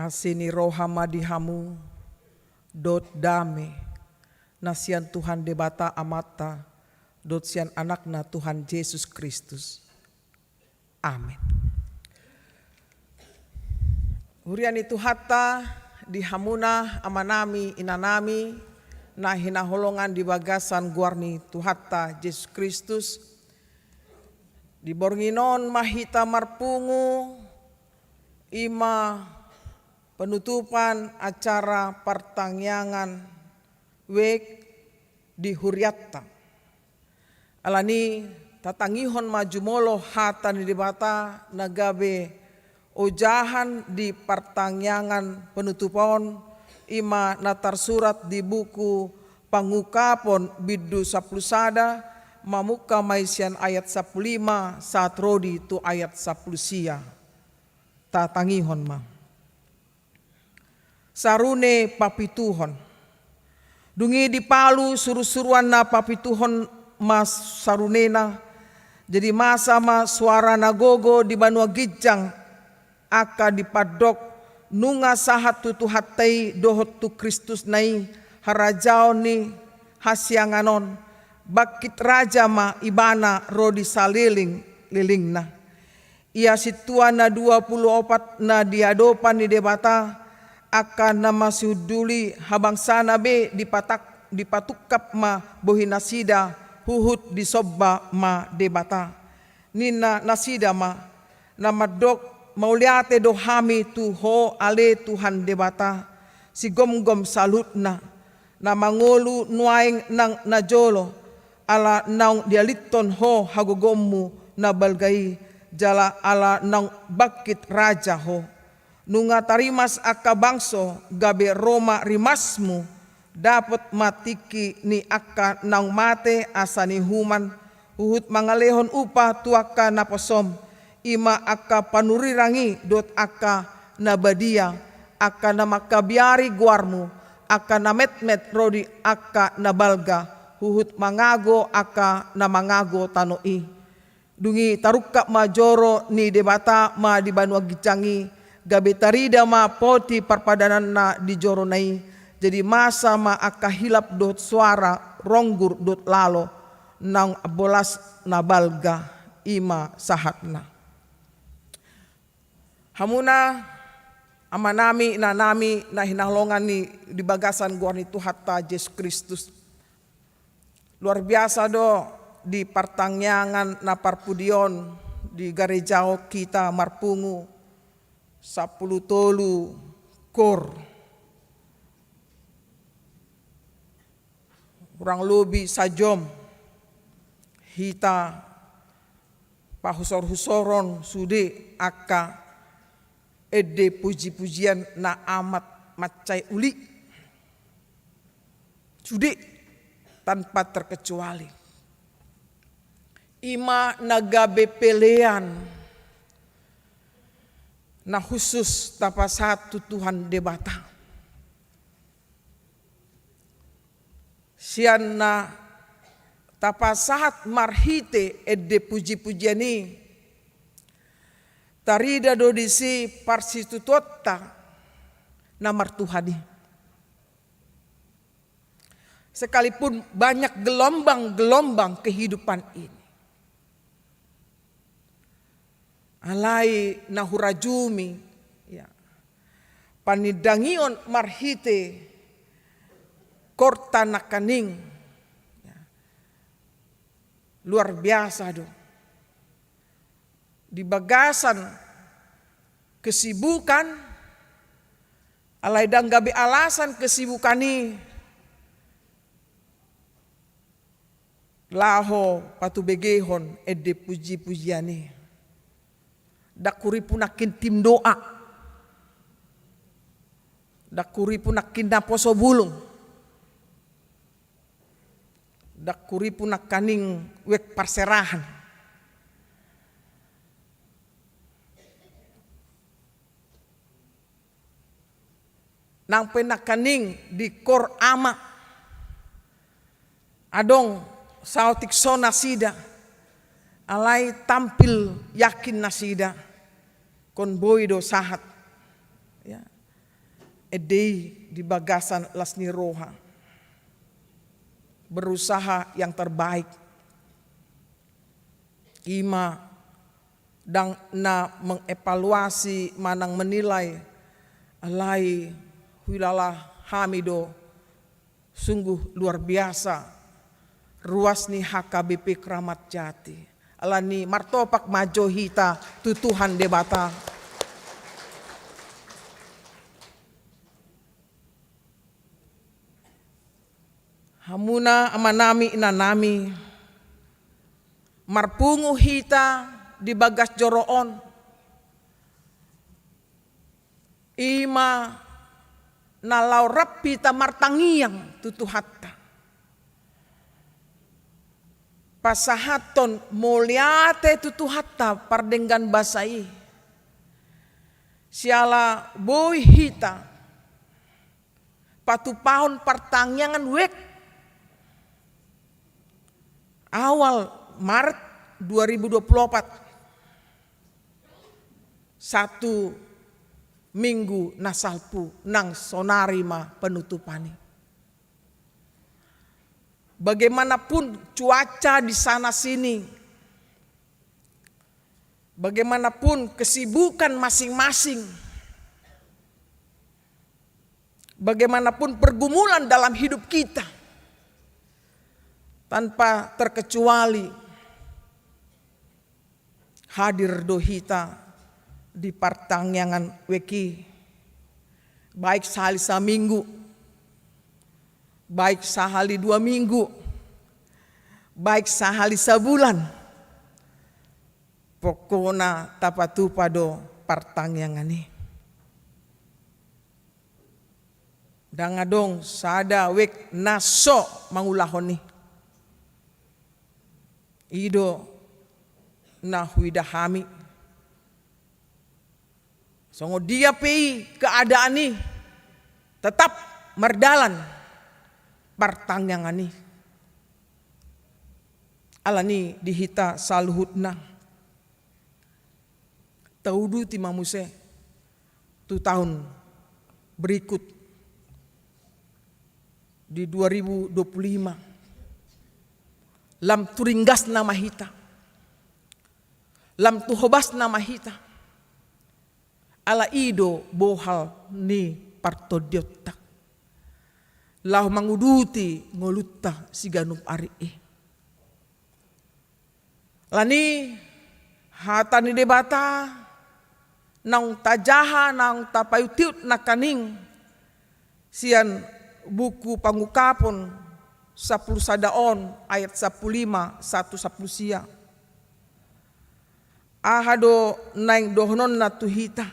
Asini rohama dihamu dot dame nasian Tuhan debata amata dot sian anakna Tuhan Yesus Kristus. Amin. Hurian itu hatta dihamuna amanami inanami na hinaholongan di bagasan guarni Tuhatta Yesus Kristus di bornginon mahita marpungu ima penutupan acara pertangyangan wek di Huriatta. Alani tatangihon majumolo hatan di bata nagabe ujahan di pertangyangan penutupan ima natar surat di buku pangukapon bidu 10 sada mamuka maisian ayat 15 saat rodi tu ayat 10 sia tatangihon ma sarune papituhon dungi di palu suruh-suruan na papituhon mas sarunena jadi masa ma suara nagogo di Banua Gijang aka dipadok nunga sahat tutu hatai dohot tu Kristus nai harajao ni hasyanganon bakit raja ma ibana rodi saliling lilingna ia situan na 24 na diadopan di debata akan nama suduli habang sana be dipatukap ma bohi nasida huhut di sobba ma debata nina nasida ma namadok mauliate dohami tuho ale Tuhan debata si gom-gom salutna na mangolu nuaing nang najolo ala naung dialiton ho hagogommu na balgai jala ala naung bakit raja ho nunga tarimas aka bangso gabe Roma rimasmu dapat matiki ni aka naung mate asani human uhut mangalehon upa tuaka naposom ima aka panurirangi dot aka nabadia aka namakabiari guarmu aka nametmet rodi aka nabalga huhut mangago aka namangago tanoi dungi taruka majoro ni debata ma di Banua Gicangi gabe tarida ma poti perpadanan na di joro nai jadi masa ma aka hilap dot suara ronggur dot lalo nang bolas nabalga ima sahatna hamuna amanami nanami na hinahlongan ni di bagasan guarni Tuhatta Yesus Kristus. Luar biasa do di pertangyangan na parpudion di garejao kita marpungu 10 tolu kor. Kurang lebih sajom hita pahusor-husoron sude aka ede puji-pujian na amat macai uli sudi tanpa terkecuali ima nagabe pelean na khusus tapa satu Tuhan debata sian na tapa saat marhite ede puji-pujian ni tarida dodisi parsitutotta namar Tuhani. Sekalipun banyak gelombang-gelombang kehidupan ini. Alai nahurajumi ya. Panidangion marhite korta nakaning. Ya. Luar biasa do. Di bagasan kesibukan alai dang gabe alasan kesibukan ni laho patu begehon ede puji-pujiane dakuri punakin tim doa dakuri punakin naposo bulung dakuri punakaning wek parserahan nang penakaning di kor ama adong sautik so nasida alai tampil yakin nasida kon boy do sahat ya edei di bagasan lasni roha. Berusaha yang terbaik. Ima dan na mengevaluasi manang menilai alai wilalah hamido sungguh luar biasa ruas ni HKBP Kramat Jati alani martopak majo hita tutuhan debata. Hamuna amanami inanami marpungu hita di bagas joroon ima nalau rapi ta martangiang tutu hatta pasahaton muliate tutu hatta pardenggan basai siala boy hita patu pahon pertangiangan wek awal Maret 2024 satu minggu nasalpu nang sonarima penutupani. Bagaimanapun cuaca di sana sini, bagaimanapun kesibukan masing-masing, bagaimanapun pergumulan dalam hidup kita, tanpa terkecuali hadir dohita di pertangyangan weki baik sehari seminggu, baik sehari 2 minggu, baik sehari sebulan, pokona tapatu pado pertangyangan ini. Dangadong sada wek naso mangulahon ni. Ido na huidahami. Songo dia pei keadaan ni tetap merdalan pertangyangan ni. Alani dihita saluhutna. Taudu timamuse 2 tahun berikut di 2025 lam turinggas nama hita, lam tuhobas nama hita. Ala ido bohal ni partodiotak. Lau manguduti ngolutta siganup ari. Lani hata ni debata nang tajaha nang tapayutiut nakaning sian buku pangukapon 10 sadaon ayat 15 1 sia. Ahado naing dohnon na tuhita.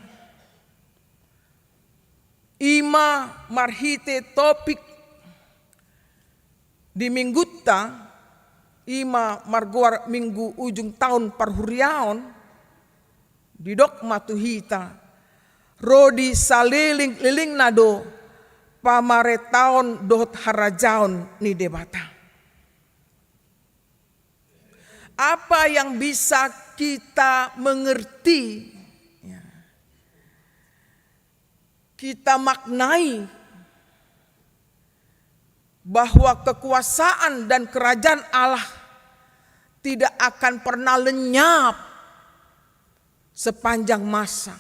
Ima marhite topik di minggutta ima marguar minggu ujung tahun parhuriaon didok matuhita rodi saliling liling nado pamare taon dohot harajaon ni debata. Apa yang bisa kita mengerti, kita maknai bahwa kekuasaan dan kerajaan Allah tidak akan pernah lenyap sepanjang masa.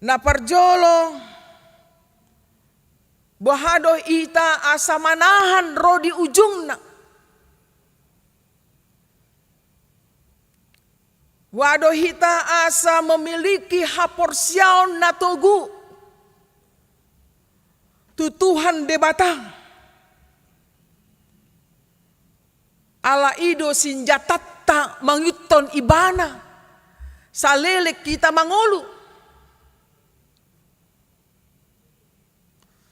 Na parjolo bahado ita asa manahan rodi ujungna. Wado hita asa memiliki haporsiaon natogu. Tutuhan debatang. Ala ido sinjatatta mangyuton ibana. Salelek kita mangolu.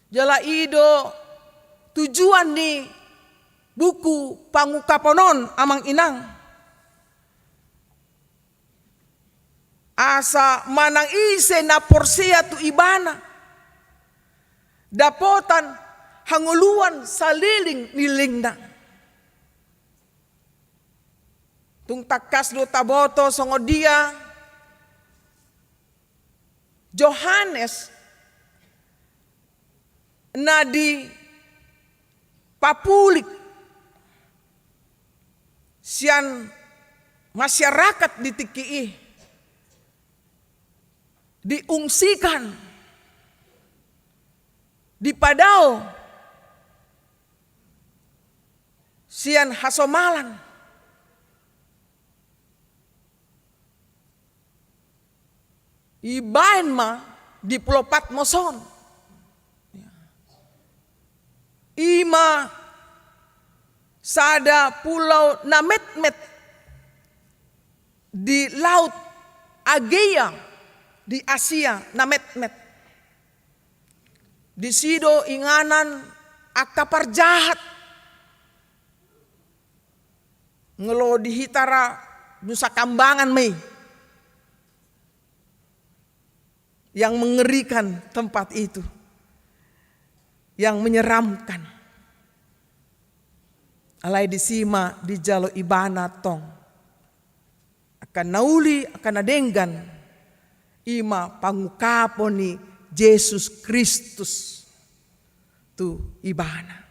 Jala ido tujuan ni buku pangukaponon amang inang. Asa manang ise na porsia tu ibana. Dapotan hanguluan saliling nilingna. Tung takas do taboto songo dia Yohanes na di papulik sian masyarakat di Tikii diungsikan di Padao sian hasomalan ibaen ma di Pulau Patmoson. Ima sada pulau na met-met di laut Agea di Asia na met-met. Di sido inganan akapar jahat ngelo di hitara Nusa Kambangan may yang mengerikan tempat itu, yang menyeramkan. Alai disima di jalo ibana tong akan nauli akan adenggan ima pangukaponi Yesus Kristus tu ibana.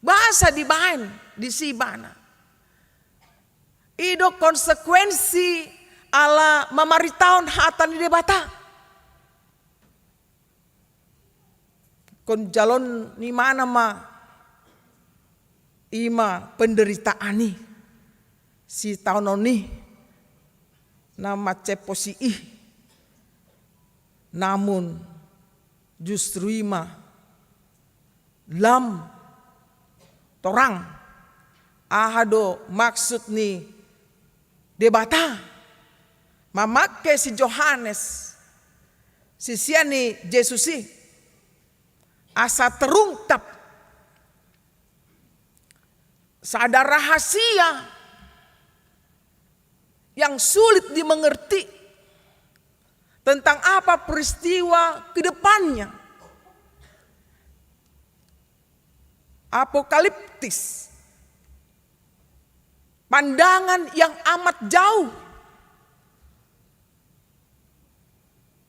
Bahasa di bahan di sibana. Ido konsekuensi ala mamaritaon hatan di debata. Kon jalon ni mana ma ima penderitaan ni si tahun ni nama ceposi namun justru ima lam torang ahado maksud ni debata mamakai si Yohanes si siani Yesusi asa terungkap sada rahasia yang sulit dimengerti tentang apa peristiwa ke depannya. Apokaliptis. Pandangan yang amat jauh.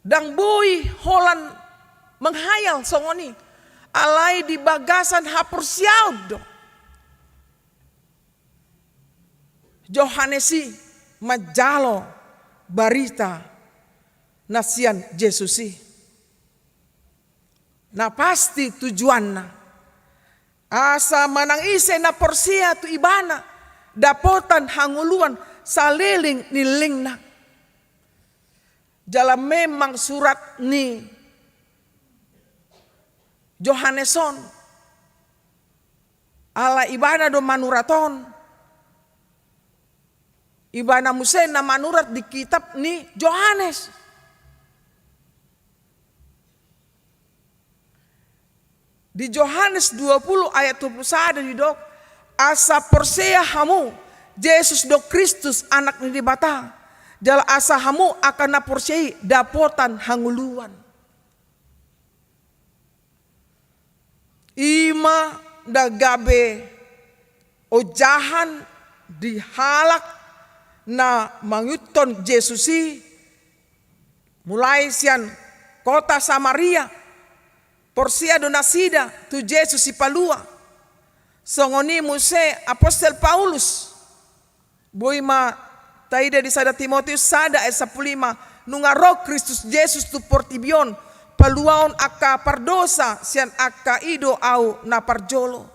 Dang boy holan menghayal songoni alai di bagasan hapur siaudo. Yohanesi majalo barita nasian Yesusi. Na pasti tujuanna asa manang ise na porsia tu ibana dapotan hanguluan saliling nilingna. Jala memang surat ni Yohaneson ala ibana do manuraton ibana musen na manurat di kitab ni Yohanes. Di Yohanes 20 ayat 21 di dok asa persea hamu Yesus do Kristus anak ni dibata jala asa hamu akan naporsei dapotan hanguluan. Ima dagabe ojahan dihalak na manguton Yesusi mulai sian kota Samaria porsia donasida tu Yesus si palua songoni muse apostol Paulus boima taida di sada Timotius sada ayat 15 nungaro Kristus Yesus tu portibion paluaon aka pardosa sian aka ido au na parjolo.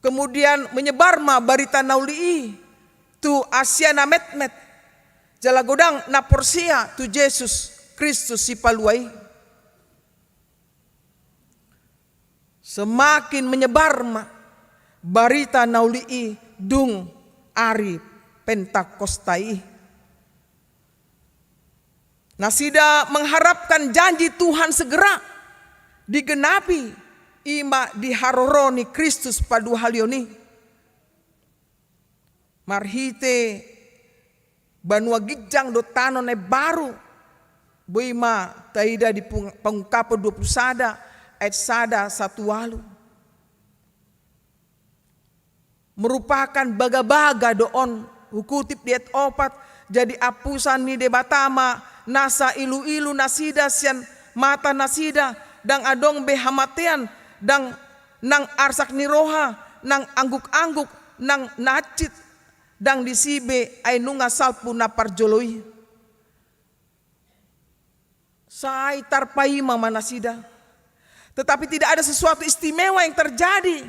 Kemudian menyebar ma barita naulii tu Asia na met-met jala godang na porsia tu Yesus Kristus si paluai. Semakin menyebar ma barita naulii dung ari Pentakostai. Nasida mengharapkan janji Tuhan segera digenapi ima diharoroni Kristus padu halioni. Marhite banua gijang do tano ne baru boima taida di pengungkapan 20 sada ayat sada 1 walu. Merupakan baga-baga doon hukutip diet opat jadi apusan ni debatama nasa ilu-ilu nasida sian mata nasida dang adong behamatean dang nang arsak niroha nang angguk-angguk nang nacit dang disibe ay nunga salpu na parjoloi. Sai tarpai mama nasida. Tetapi tidak ada sesuatu istimewa yang terjadi.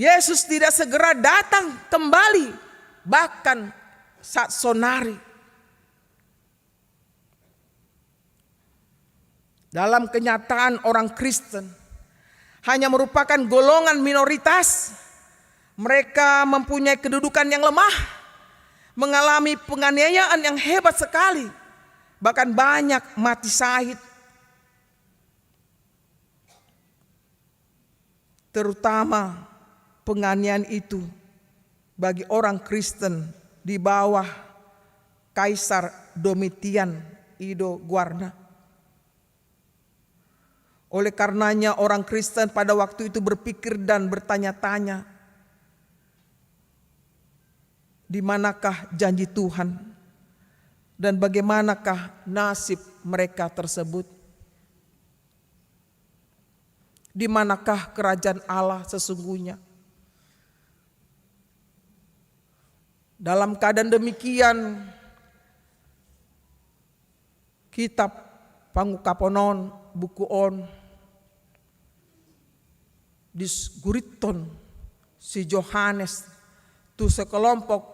Yesus tidak segera datang kembali, bahkan saat sonari. Dalam kenyataan orang Kristen hanya merupakan golongan minoritas. Mereka mempunyai kedudukan yang lemah, mengalami penganiayaan yang hebat sekali, bahkan banyak mati syahid. Terutama penganiayaan itu bagi orang Kristen di bawah Kaisar Domitian Ido Guarna. Oleh karenanya orang Kristen pada waktu itu berpikir dan bertanya-tanya, di manakah janji Tuhan dan bagaimanakah nasib mereka tersebut? Di manakah kerajaan Allah sesungguhnya? Dalam keadaan demikian, kitab Pangukaponon buku on disguriton si Johannes tu sekelompok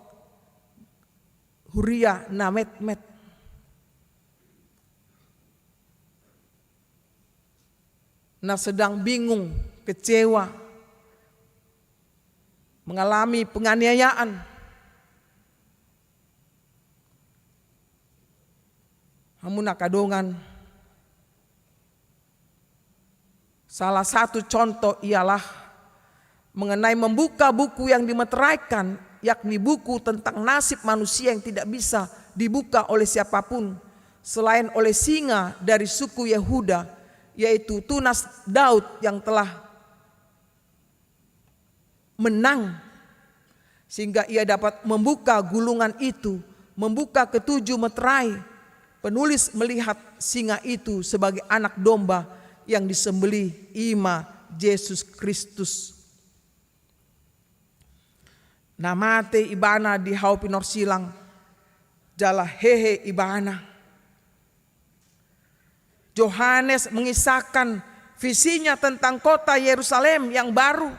huria namet-met. Nah sedang bingung, kecewa, mengalami penganiayaan. Hamuna kadongan. Salah satu contoh ialah mengenai membuka buku yang dimeteraikan, yakni buku tentang nasib manusia yang tidak bisa dibuka oleh siapapun selain oleh singa dari suku Yehuda, yaitu tunas Daud yang telah menang sehingga ia dapat membuka gulungan itu, membuka ketujuh meterai. Penulis melihat singa itu sebagai anak domba yang disembelih ima Yesus Kristus. Namate ibana di haupinor silang jala hehe ibana. Yohanes mengisahkan visinya tentang kota Yerusalem yang baru.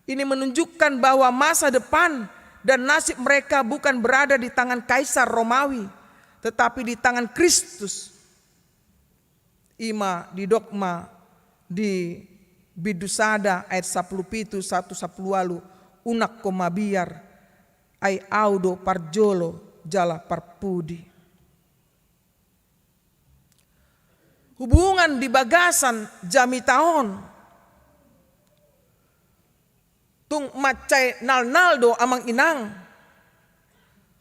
Ini menunjukkan bahwa masa depan dan nasib mereka bukan berada di tangan Kaisar Romawi, tetapi di tangan Kristus. Ima di dogma di Bidusada ayat 17 1 10 unak komabiar ay audo parjolo jala parpudi. Hubungan di bagasan jami tahun tung macai naldo amang inang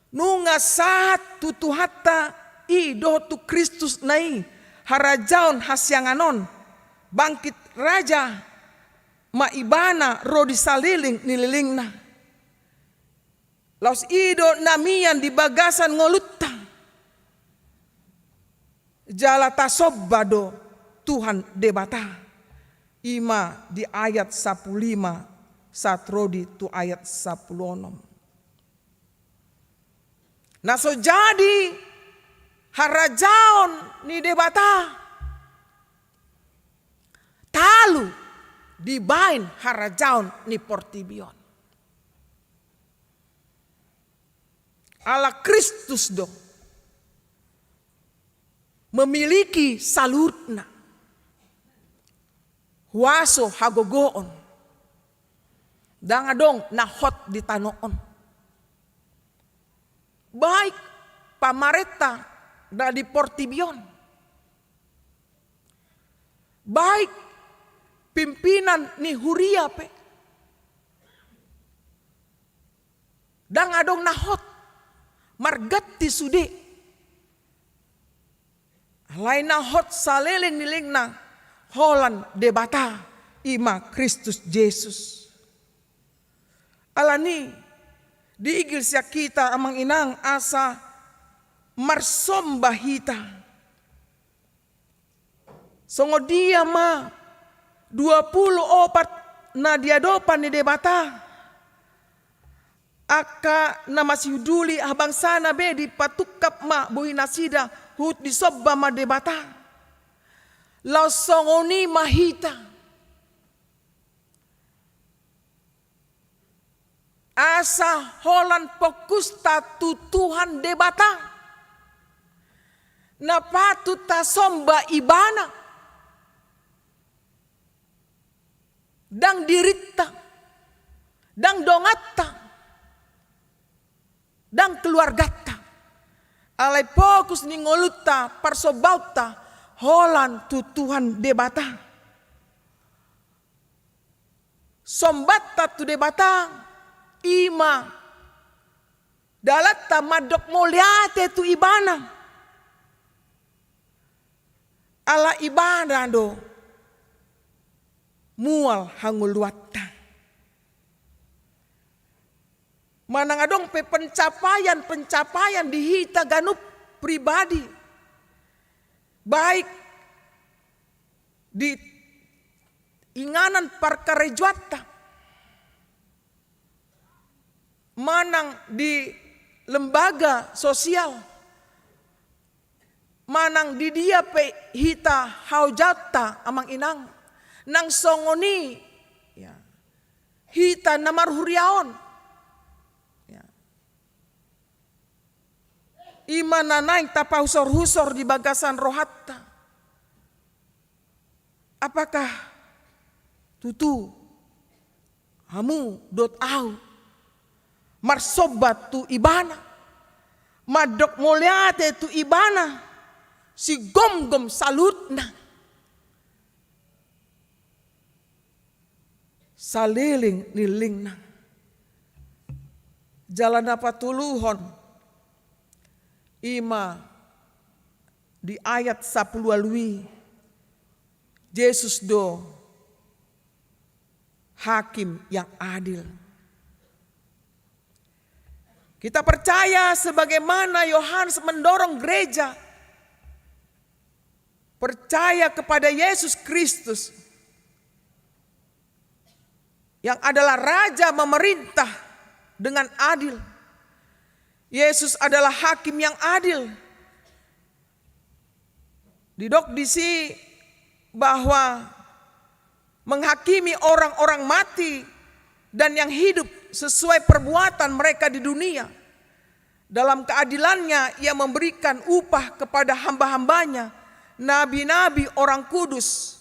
nunga saat tutu hatta ido tu Kristus nai harajaon hasyanganon bangkit raja maibana rodi saliling nililingna laus ido namian di bagasan ngolutang jala tasobbado Tuhan debata ima di ayat 15 satrodi tu ayat 16. Nah so jadi harajaon ni debata talu dibain harajaon ni portibion ala Kristus do memiliki salurna huaso hagogoon dangadong nahot di tanoon baik pamareta dari portibion baik pimpinan ni huria pe dangadong nahot margatti sude lain nahot saleleng nilingna holan debata ima Kristus Yesus. Alani di iglesia kita amang inang asa marsombah hita. Songo dia ma 24 na dia dopan ni debata. Aka na masihuduli habang sana be di patukap ma buhi nasida hut di sobba ma debata. Lau songo ni mahita. Asa holan fokus tatu Tuhan debata. Na patut ta somba ibana. Dang dirita. Dang dongatta. Dang keluargata. Alai fokus ni ngoluta parsobauta holan tu Tuhan debata. Sombata tu debata ima dalata madok moliate tu ibana. Ala ibana do mual hanguluata. Manangadong pe pencapaian di hita ganup pribadi. Baik di inganan parkarejuata. Manang di lembaga sosial. Manang di dia pe hita haujata amang inang. Nang songoni ya, hita namarhuriaon. Imana naik tapa husor-husor di bagasan rohatta. Apakah tutu hamu dot au marsobat tu ibana madok moliate tu ibana si gom-gom salutna saliling nilingna jalan apa tuluhon ima di ayat 10 alui Yesus do hakim yang adil. Kita percaya sebagaimana Yohanes mendorong gereja percaya kepada Yesus Kristus yang adalah raja memerintah dengan adil. Yesus adalah hakim yang adil. Didokdisi bahwa menghakimi orang-orang mati dan yang hidup sesuai perbuatan mereka di dunia. Dalam keadilannya ia memberikan upah kepada hamba-hambanya, nabi-nabi orang kudus.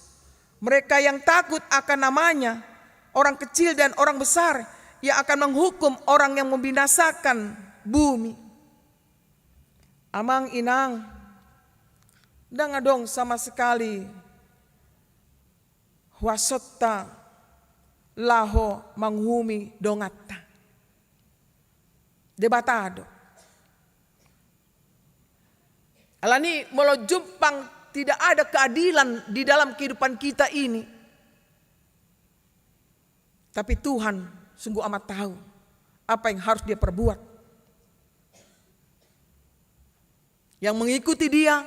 Mereka yang takut akan namanya, orang kecil dan orang besar. Ia akan menghukum orang yang membinasakan bumi. Amang inang, dang adong sama sekali wasotta laho manghumi dongatta. Debatado. Alani molo jumpang tidak ada keadilan di dalam kehidupan kita ini. Tapi Tuhan sungguh amat tahu apa yang harus dia perbuat. Yang mengikuti dia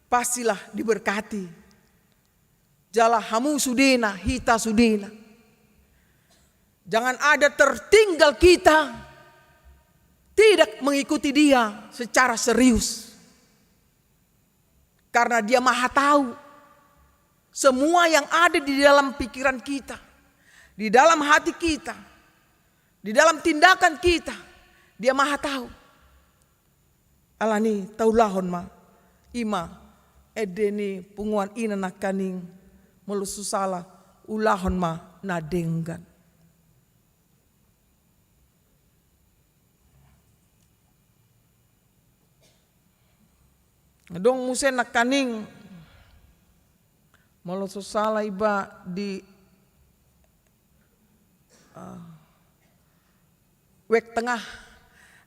pastilah diberkati. Jala hamu sudena, hita sudena. Jangan ada tertinggal kita tidak mengikuti dia secara serius. Karena dia maha tahu semua yang ada di dalam pikiran kita, di dalam hati kita, di dalam tindakan kita. Dia maha tahu. Alani taulahon ma ima edeni punguan ina nakaning melususala ulahon ma nadenggan. Dong musen nakaning melususala iba di wek tengah.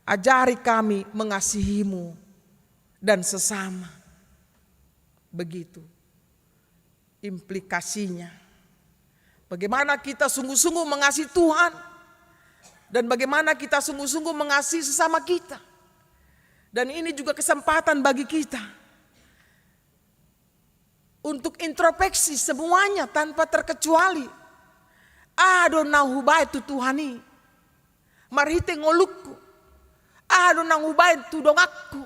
Ajari kami mengasihimu dan sesama. Begitu implikasinya. Bagaimana kita sungguh-sungguh mengasihi Tuhan dan bagaimana kita sungguh-sungguh mengasihi sesama kita. Dan ini juga kesempatan bagi kita untuk introspeksi semuanya tanpa terkecuali. Ado nang hubai tu Tuhani, marhite ngolukku. Ado nang hubai tu dongakku.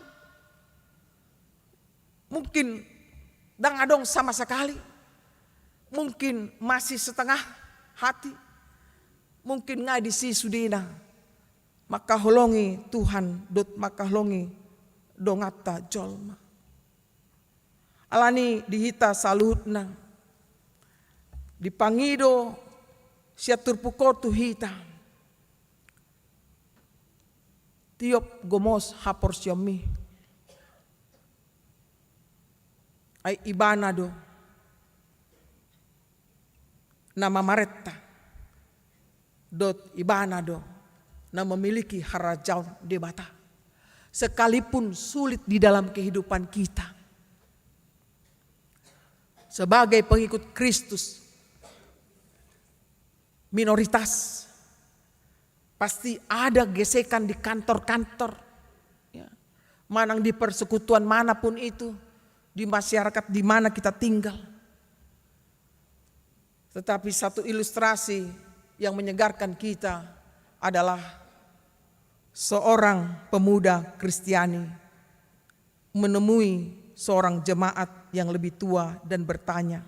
Mungkin dang adong sama sekali. Mungkin masih setengah hati. Mungkin ngai di si sudina. Maka holongi Tuhan dot maka holongi dongata jolma. Alani dihita saluhutna. Dipangido siatur pukor tu hita. Tiop gomos hapor siami. Ay ibana do. Nama maretta. Dot ibana do. Na memiliki harajau di mata. Sekalipun sulit di dalam kehidupan kita. Sebagai pengikut Kristus. Minoritas. Pasti ada gesekan di kantor-kantor. Ya. Manang di persekutuan manapun itu. Di masyarakat di mana kita tinggal. Tetapi satu ilustrasi yang menyegarkan kita adalah seorang pemuda Kristiani menemui seorang jemaat yang lebih tua dan bertanya,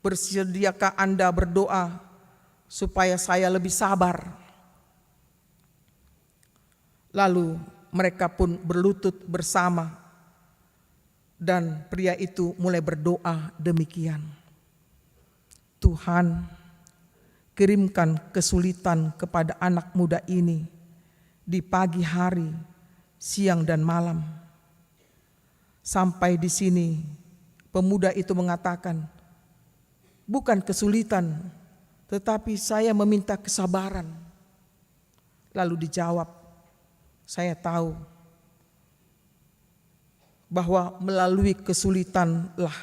"Bersediakah Anda berdoa supaya saya lebih sabar?" Lalu mereka pun berlutut bersama dan pria itu mulai berdoa demikian. Tuhan, kirimkan kesulitan kepada anak muda ini di pagi hari, siang dan malam. Sampai di sini pemuda itu mengatakan, bukan kesulitan, tetapi saya meminta kesabaran. Lalu dijawab, saya tahu bahwa melalui kesulitanlah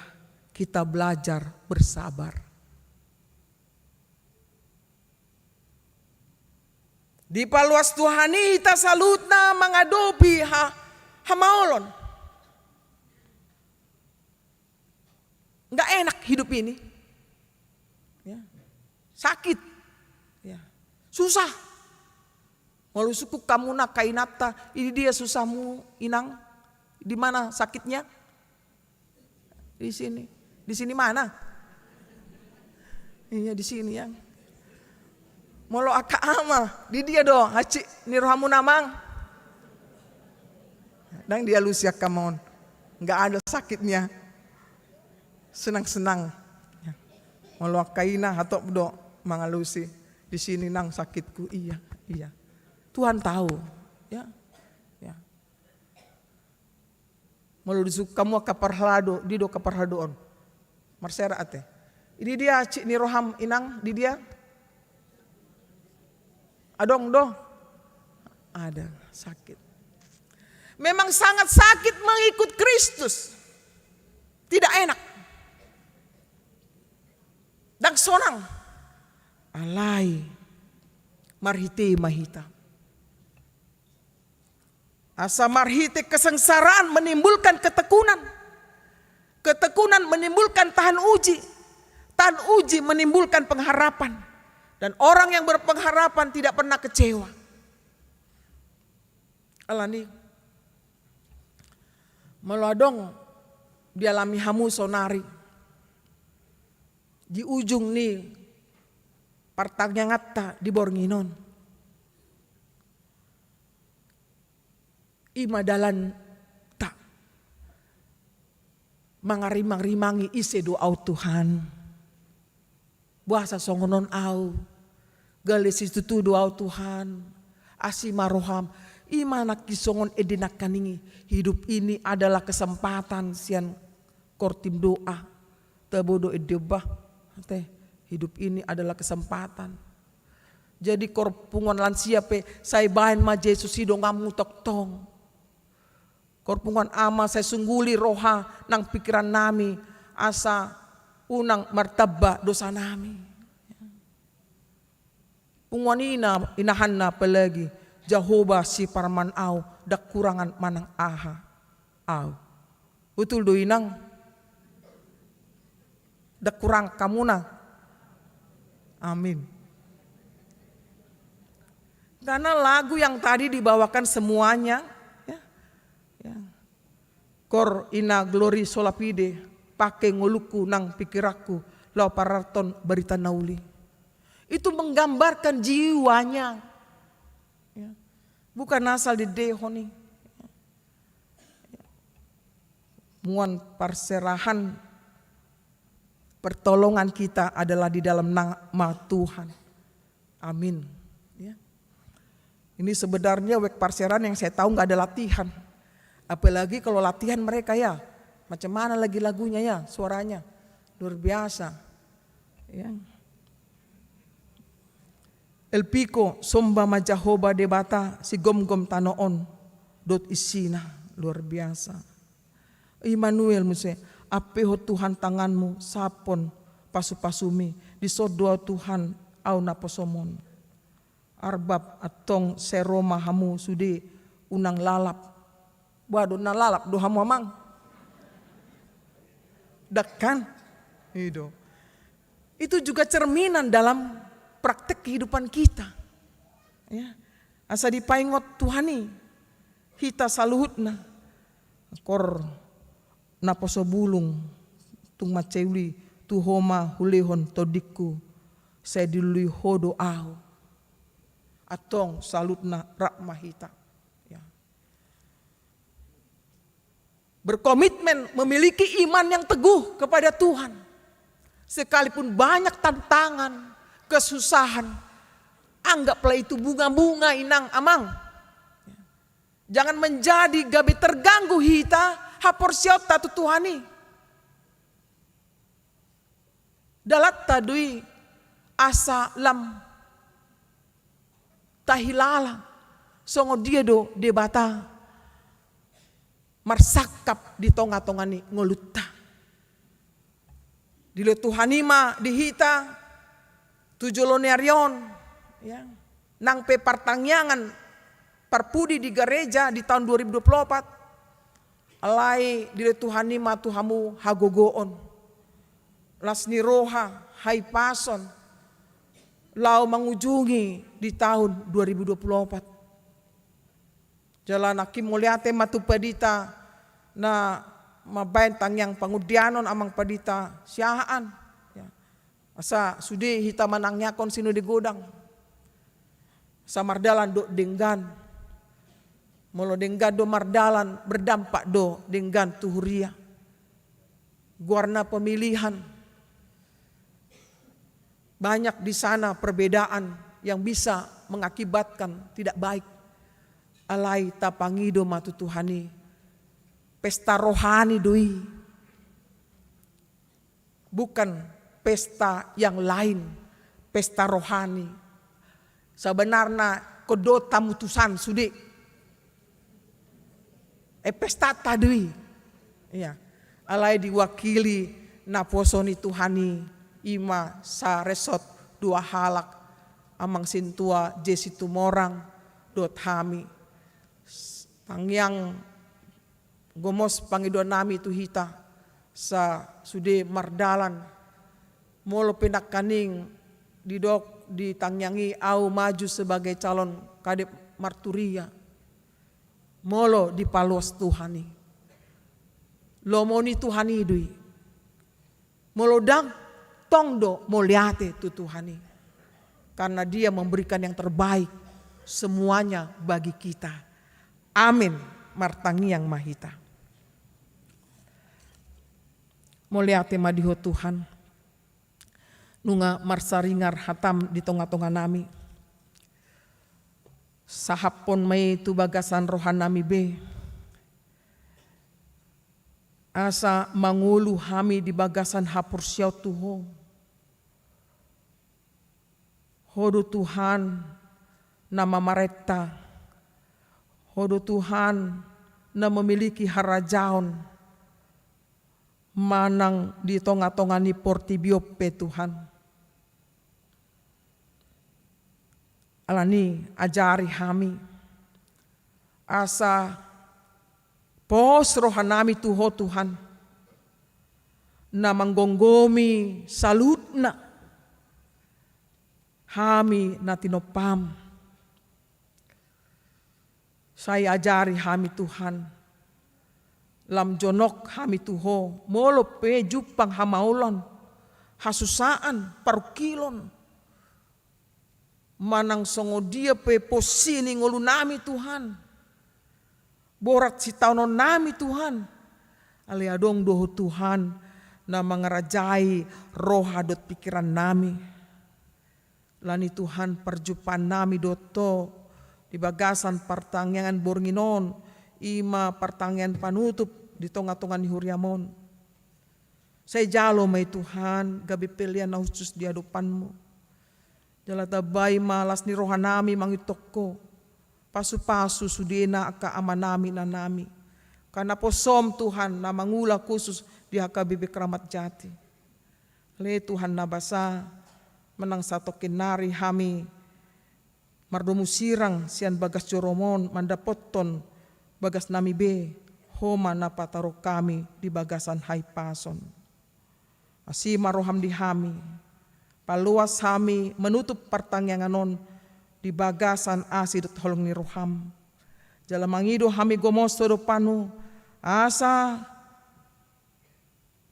kita belajar bersabar. Di paluas Tuhani ita salutna mengadopi hamaolon. Nggak enak hidup ini. Ya. Sakit. Ya. Susah. Walau suku kamu nak kainata, ini dia susahmu inang. Di mana sakitnya? Di sini. Di sini mana? Iya di sini yang. Molo aka ama, di dia do, haci nirohamu namang. Dan dia lusia kamon, nggak ada sakitnya, senang-senang. Molo akaina atau do mangalusi, di sini nang sakitku, iya. Tuhan tahu, ya. Molo disuk kamu kaparhado, di do kaparhadoon, marsera ate. Ini dia haci niroham inang, di dia. Adong do, ada sakit. Memang sangat sakit mengikut Kristus. Tidak enak. Dan sonang. Alai marhite mahita. Asa marhite kesengsaraan menimbulkan ketekunan. Ketekunan menimbulkan tahan uji. Tahan uji menimbulkan pengharapan. Dan orang yang berpengharapan tidak pernah kecewa. Alani meladong dialami hamu sonari. Di ujung nih partangnya ngata di Bornginon. Imadalan tak mangarimang-rimangi ise doa Tuhan. Buasa songonon au. Galis itu doa Tuhan. Asimaroham. Imana kisongon edinak kaningi. Hidup ini adalah kesempatan sian kortim doa. Tebodo edebah. Hidup ini adalah kesempatan. Jadi korpungan lansia pe. Saya bahan ma Yesus hidong ngamu tok tong. Korpungan ama saya sungguli roha. Nang pikiran nami. Asa unang martaba dosa nami. Punguan inahan na palagi. Jehovah si parman au dak kurangan manang aha au. Betul do inang? Dak kurang kamu na. Amin. Karena lagu yang tadi dibawakan semuanya, ya. Kor ina glory solapide, pakai ngoluku nang pikiraku, lau pararton berita nauli. Itu menggambarkan jiwanya, ya. Bukan asal di dehoni. Muan perserahan pertolongan kita adalah di dalam nama Tuhan. Amin. Ya. Ini sebenarnya wek parseran yang saya tahu nggak ada latihan. Apalagi kalau latihan mereka ya, macam mana lagi lagunya ya, suaranya luar biasa. Ya. El Pico somba majahoba debata si gom-gom tanoon dot isina, luar biasa. Immanuel muse apeho Tuhan tanganmu sapon pasu-pasumi di sodoa Tuhan au naposomon. Arbab atong seroma hamu sude unang lalap. Waduh na lalap do hamu amang. Dakkan itu juga cerminan dalam praktek kehidupan kita. Ya. Asa dipaingot Tuhani hita saluhutna kor naposo bulung tung maceuli tuhoma hulehon todikku saya dilui hodo au atong salutna rakmahita. Ya. Berkomitmen memiliki iman yang teguh kepada Tuhan sekalipun banyak tantangan, kesusahan, anggaplah itu bunga-bunga inang amang. Jangan menjadi gabe terganggu hita hapor siot tatu Tuhani. Dalat tadui asa lam tahilala songo dia do debata marsakap di tonga-tongani ngolutta. Dile Tuhani ma dihita tujolonerion ya nang pe partangyangan parpudi di gereja di tahun 2024. Alai dire Tuhani ma Tuhamu hagogoon. Lasni roha hai pason. Lau mengunjungi di tahun 2024. Jalan akim muliate matu padita na mabentang yang pangudianon amang padita siahaan. Ya. Asa sudi hita manangyakon sino di godang. Sa mardalan do denggan. Molo denggan do mardalan berdampak do denggan tuhuria. Guarna pemilihan. Banyak di sana perbedaan yang bisa mengakibatkan tidak baik. Alai tapangido matu Tuhani. Pesta rohani doi. Bukan pesta yang lain. Pesta rohani. Sebenarnya kodota mutusan sudi. Pesta tadui. Ya. Alai diwakili naposoni Tuhani ima sa resot dua halak amang sintua jesi tumorang dot hami. Tangyang gomos pangido nami tu hita sa sude mardalan molo pinakaning didok ditangyangi au maju sebagai calon kadep marturia. Molo dipalos Tuhani. Lomoni Tuhani dui. Molo dang tongdo moliate tu Tuhani. Karena dia memberikan yang terbaik semuanya bagi kita. Amin. Martangi yang mahita. Moliate madiho Tuhan. Nunga marsaringar hatam di tonga-tonga nami. Sahapon may tu bagasan rohan nami be. Asa mangulu hami di bagasan hapur siyaw tuho. Hodo Tuhan nama mareta. Hodo Tuhan na memiliki harajaon. Manang di tonga-tonga ni portibiope Tuhan. Alani ajari hami asa pos rohanami tuho Tuhan, na manggonggomi salutna hami na tinopam. Saya ajari hami Tuhan, lam jonok hami tuho, molo pe jupang hamaulon, hasusaan parukilon, manang songo dia pe posini ngolunami Tuhan, borat si taunon nami Tuhan, aliadong doho Tuhan, na mengerajai roh adot pikiran nami. Lani Tuhan perjumpaan nami doto di bagasan pertangyangan bornginon, ima pertangyangan panutup di tonga-tonga ni huriamon. Saya jalo mai Tuhan, gabi pilihan na khusus di hadapanmu. Jala tabay malas ni rohanami mangitoko, pasu-pasu sudina aka amanami na nami. Karena posom Tuhan na mangula khusus di haka bibik keramat jati. Le Tuhan nabasa menang satu kinari hami mardomu sirang sian bagas joromon mandapoton bagas nami be homa napa taruh kami di bagasan hai pason. Asima roham di hami paluas hami menutup pertangyanganon di bagasan asidut holong ni roham. Jala mangido hami gomos todo panu asa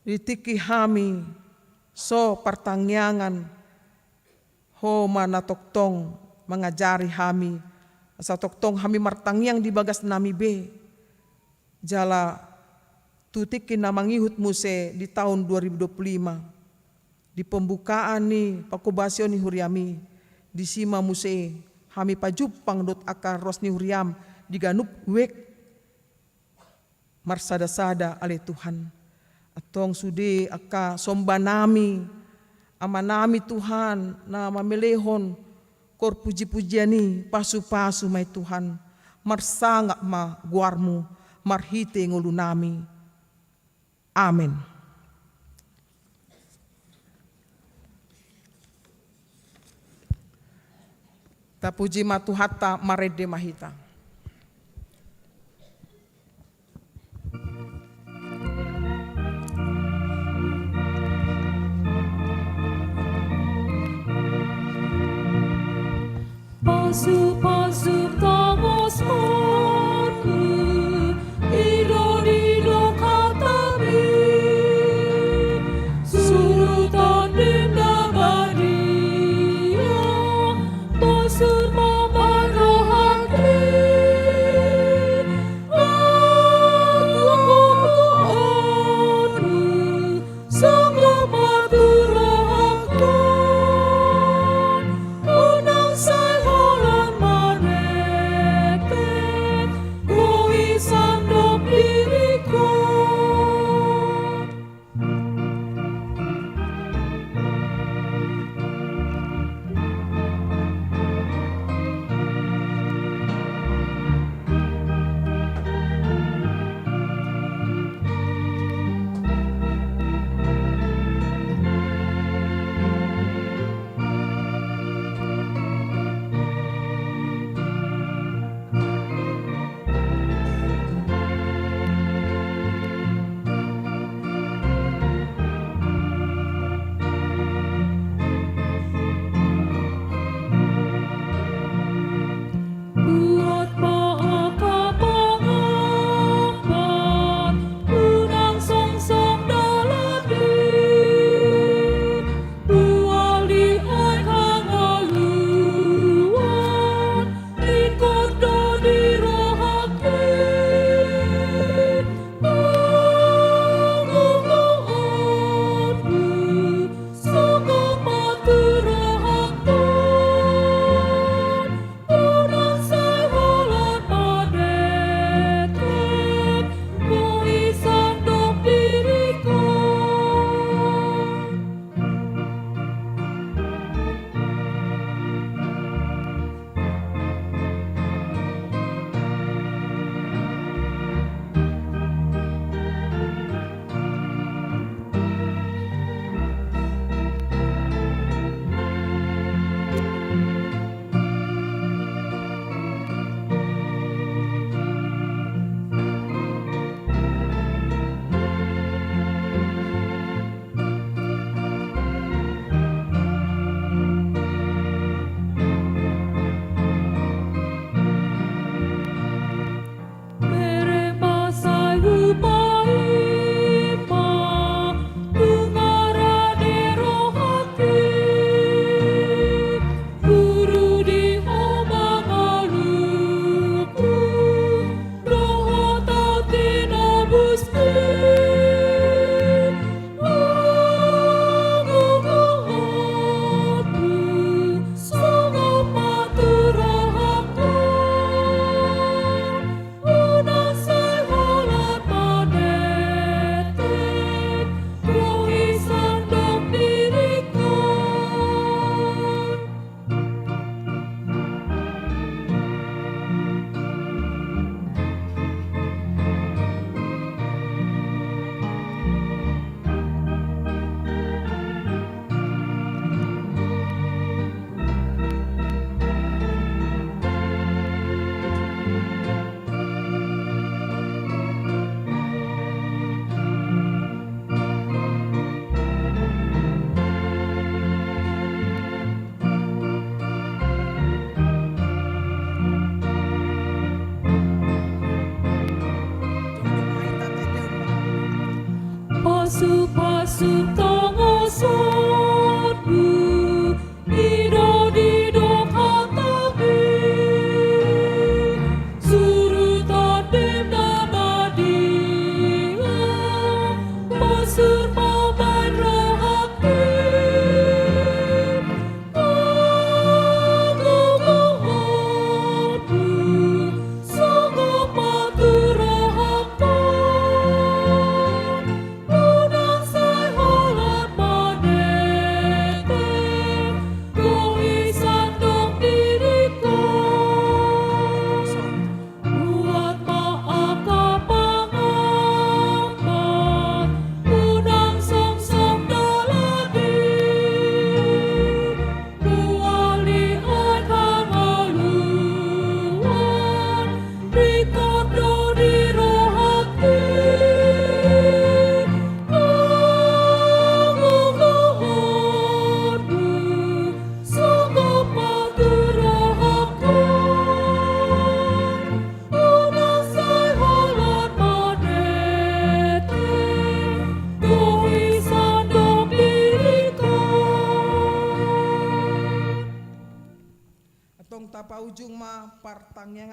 ditiki hami so pertangyangan homa na toktong mengajari hami asa toktong hami martangyang di bagas nami be. Jala tutikin na mangihut muse di tahun 2025 di pembukaan ni pakubasyon ni huriami di sima muse hami pajupang dot akar ros ni huriam di ganup wek marsada-sada ale Tuhan. Atong sudi aka somba nami amanami Tuhan na mamelehon kor puji-pujiani pasu-pasu may Tuhan marsangak ma guarmu marhite ngulu nami. Amen. Tapuji matuhata marede mahita. Pasu-pasu tangos morku, ido-dido katabi, surutan dinda badia, pasur mama rohati, aku sanggup matur aku, unang say holan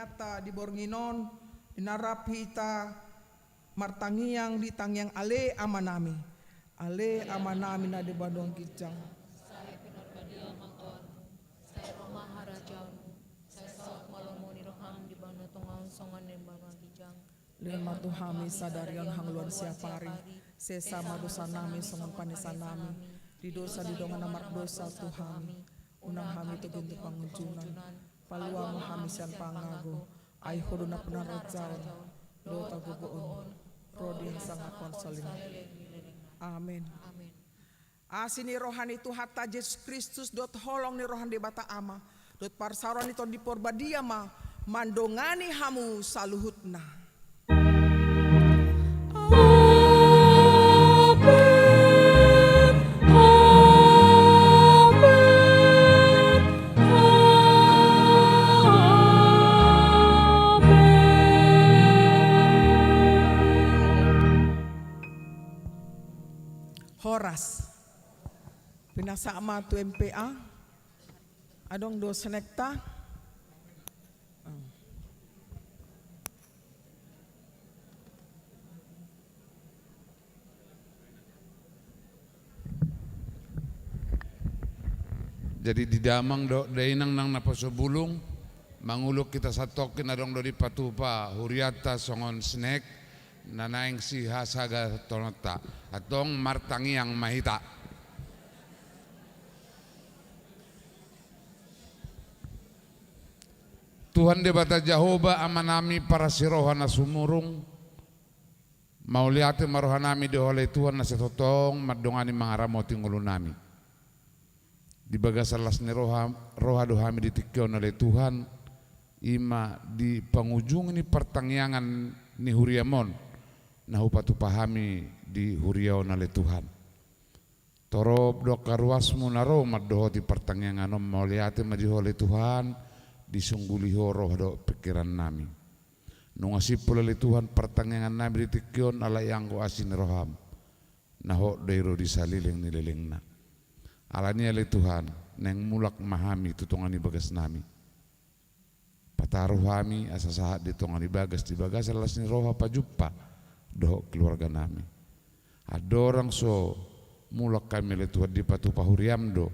inata di bornginon inarap hita martangiang di tangyang ale amanami na di badong kijang Saya pinarbadia mangkon, saya Roma harajaun, saya sok malomoni roham di bana tungang songan ni bana kijang. lima tuhami sadarion hangluan siapari sesama dosa nami songon panisan nami di dosa di dongan amar dosa tuhami unang hami tu gintu pangunjunan paluang hami sian pangago ay huduna penarajaon do tagubuon rodi sangat konsoling. Amin. Asini rohani tu hatta Yesus Kristus dot holong ni rohan di bata ama dot parsaron itu di porbadia ma mandongani hamu saluhutna. Horas pinasama tu MPA adong do senekta jadi di damang do dainang nang napasobulong manguluk kita satokin adong do di patupa huriata songon snack nanaing si hasaga tonota atong martangi yang mahita. Tuhan de bata Jehovah amanami para sirohana sumurung mau lihat marohanami de oleh Tuhan na setotong madongani mangaramoti ngulu nami di bagasalas ni roha dohami ditikyon oleh Tuhan ima di penghujung ini pertangyangan ni huriamon nah upatu pahami di huriau nale Tuhan torob do karuasmu naro maddoho di pertangyangan om mau lihat madihole Tuhan disungguli horoh do pikiran nami nungasip pula le Tuhan pertangyangan nami ditikyon ala yang ko asin roham naho dairo disaliling nililingna alania le Tuhan neng mulak mahami tutungani bagas nami pataruh hami asa sahat ditungani bagas di bagas alas ni roha pajuppa doh keluarga nami ada orang so mulak kami le Tuhan di patu pahuriam do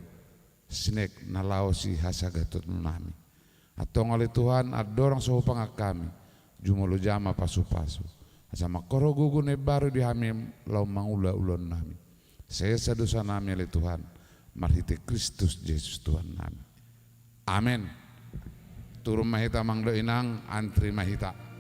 sinek nalao si hasagatut nami atau ngale Tuhan ada orang so pangak kami jumolo jama pasu-pasu sama koro gugune baru di hamim lau mangula ulon nami saya sadosa nami le Tuhan marhite Kristus Yesus Tuhan nami amin turun mahita mangdo inang antri mahita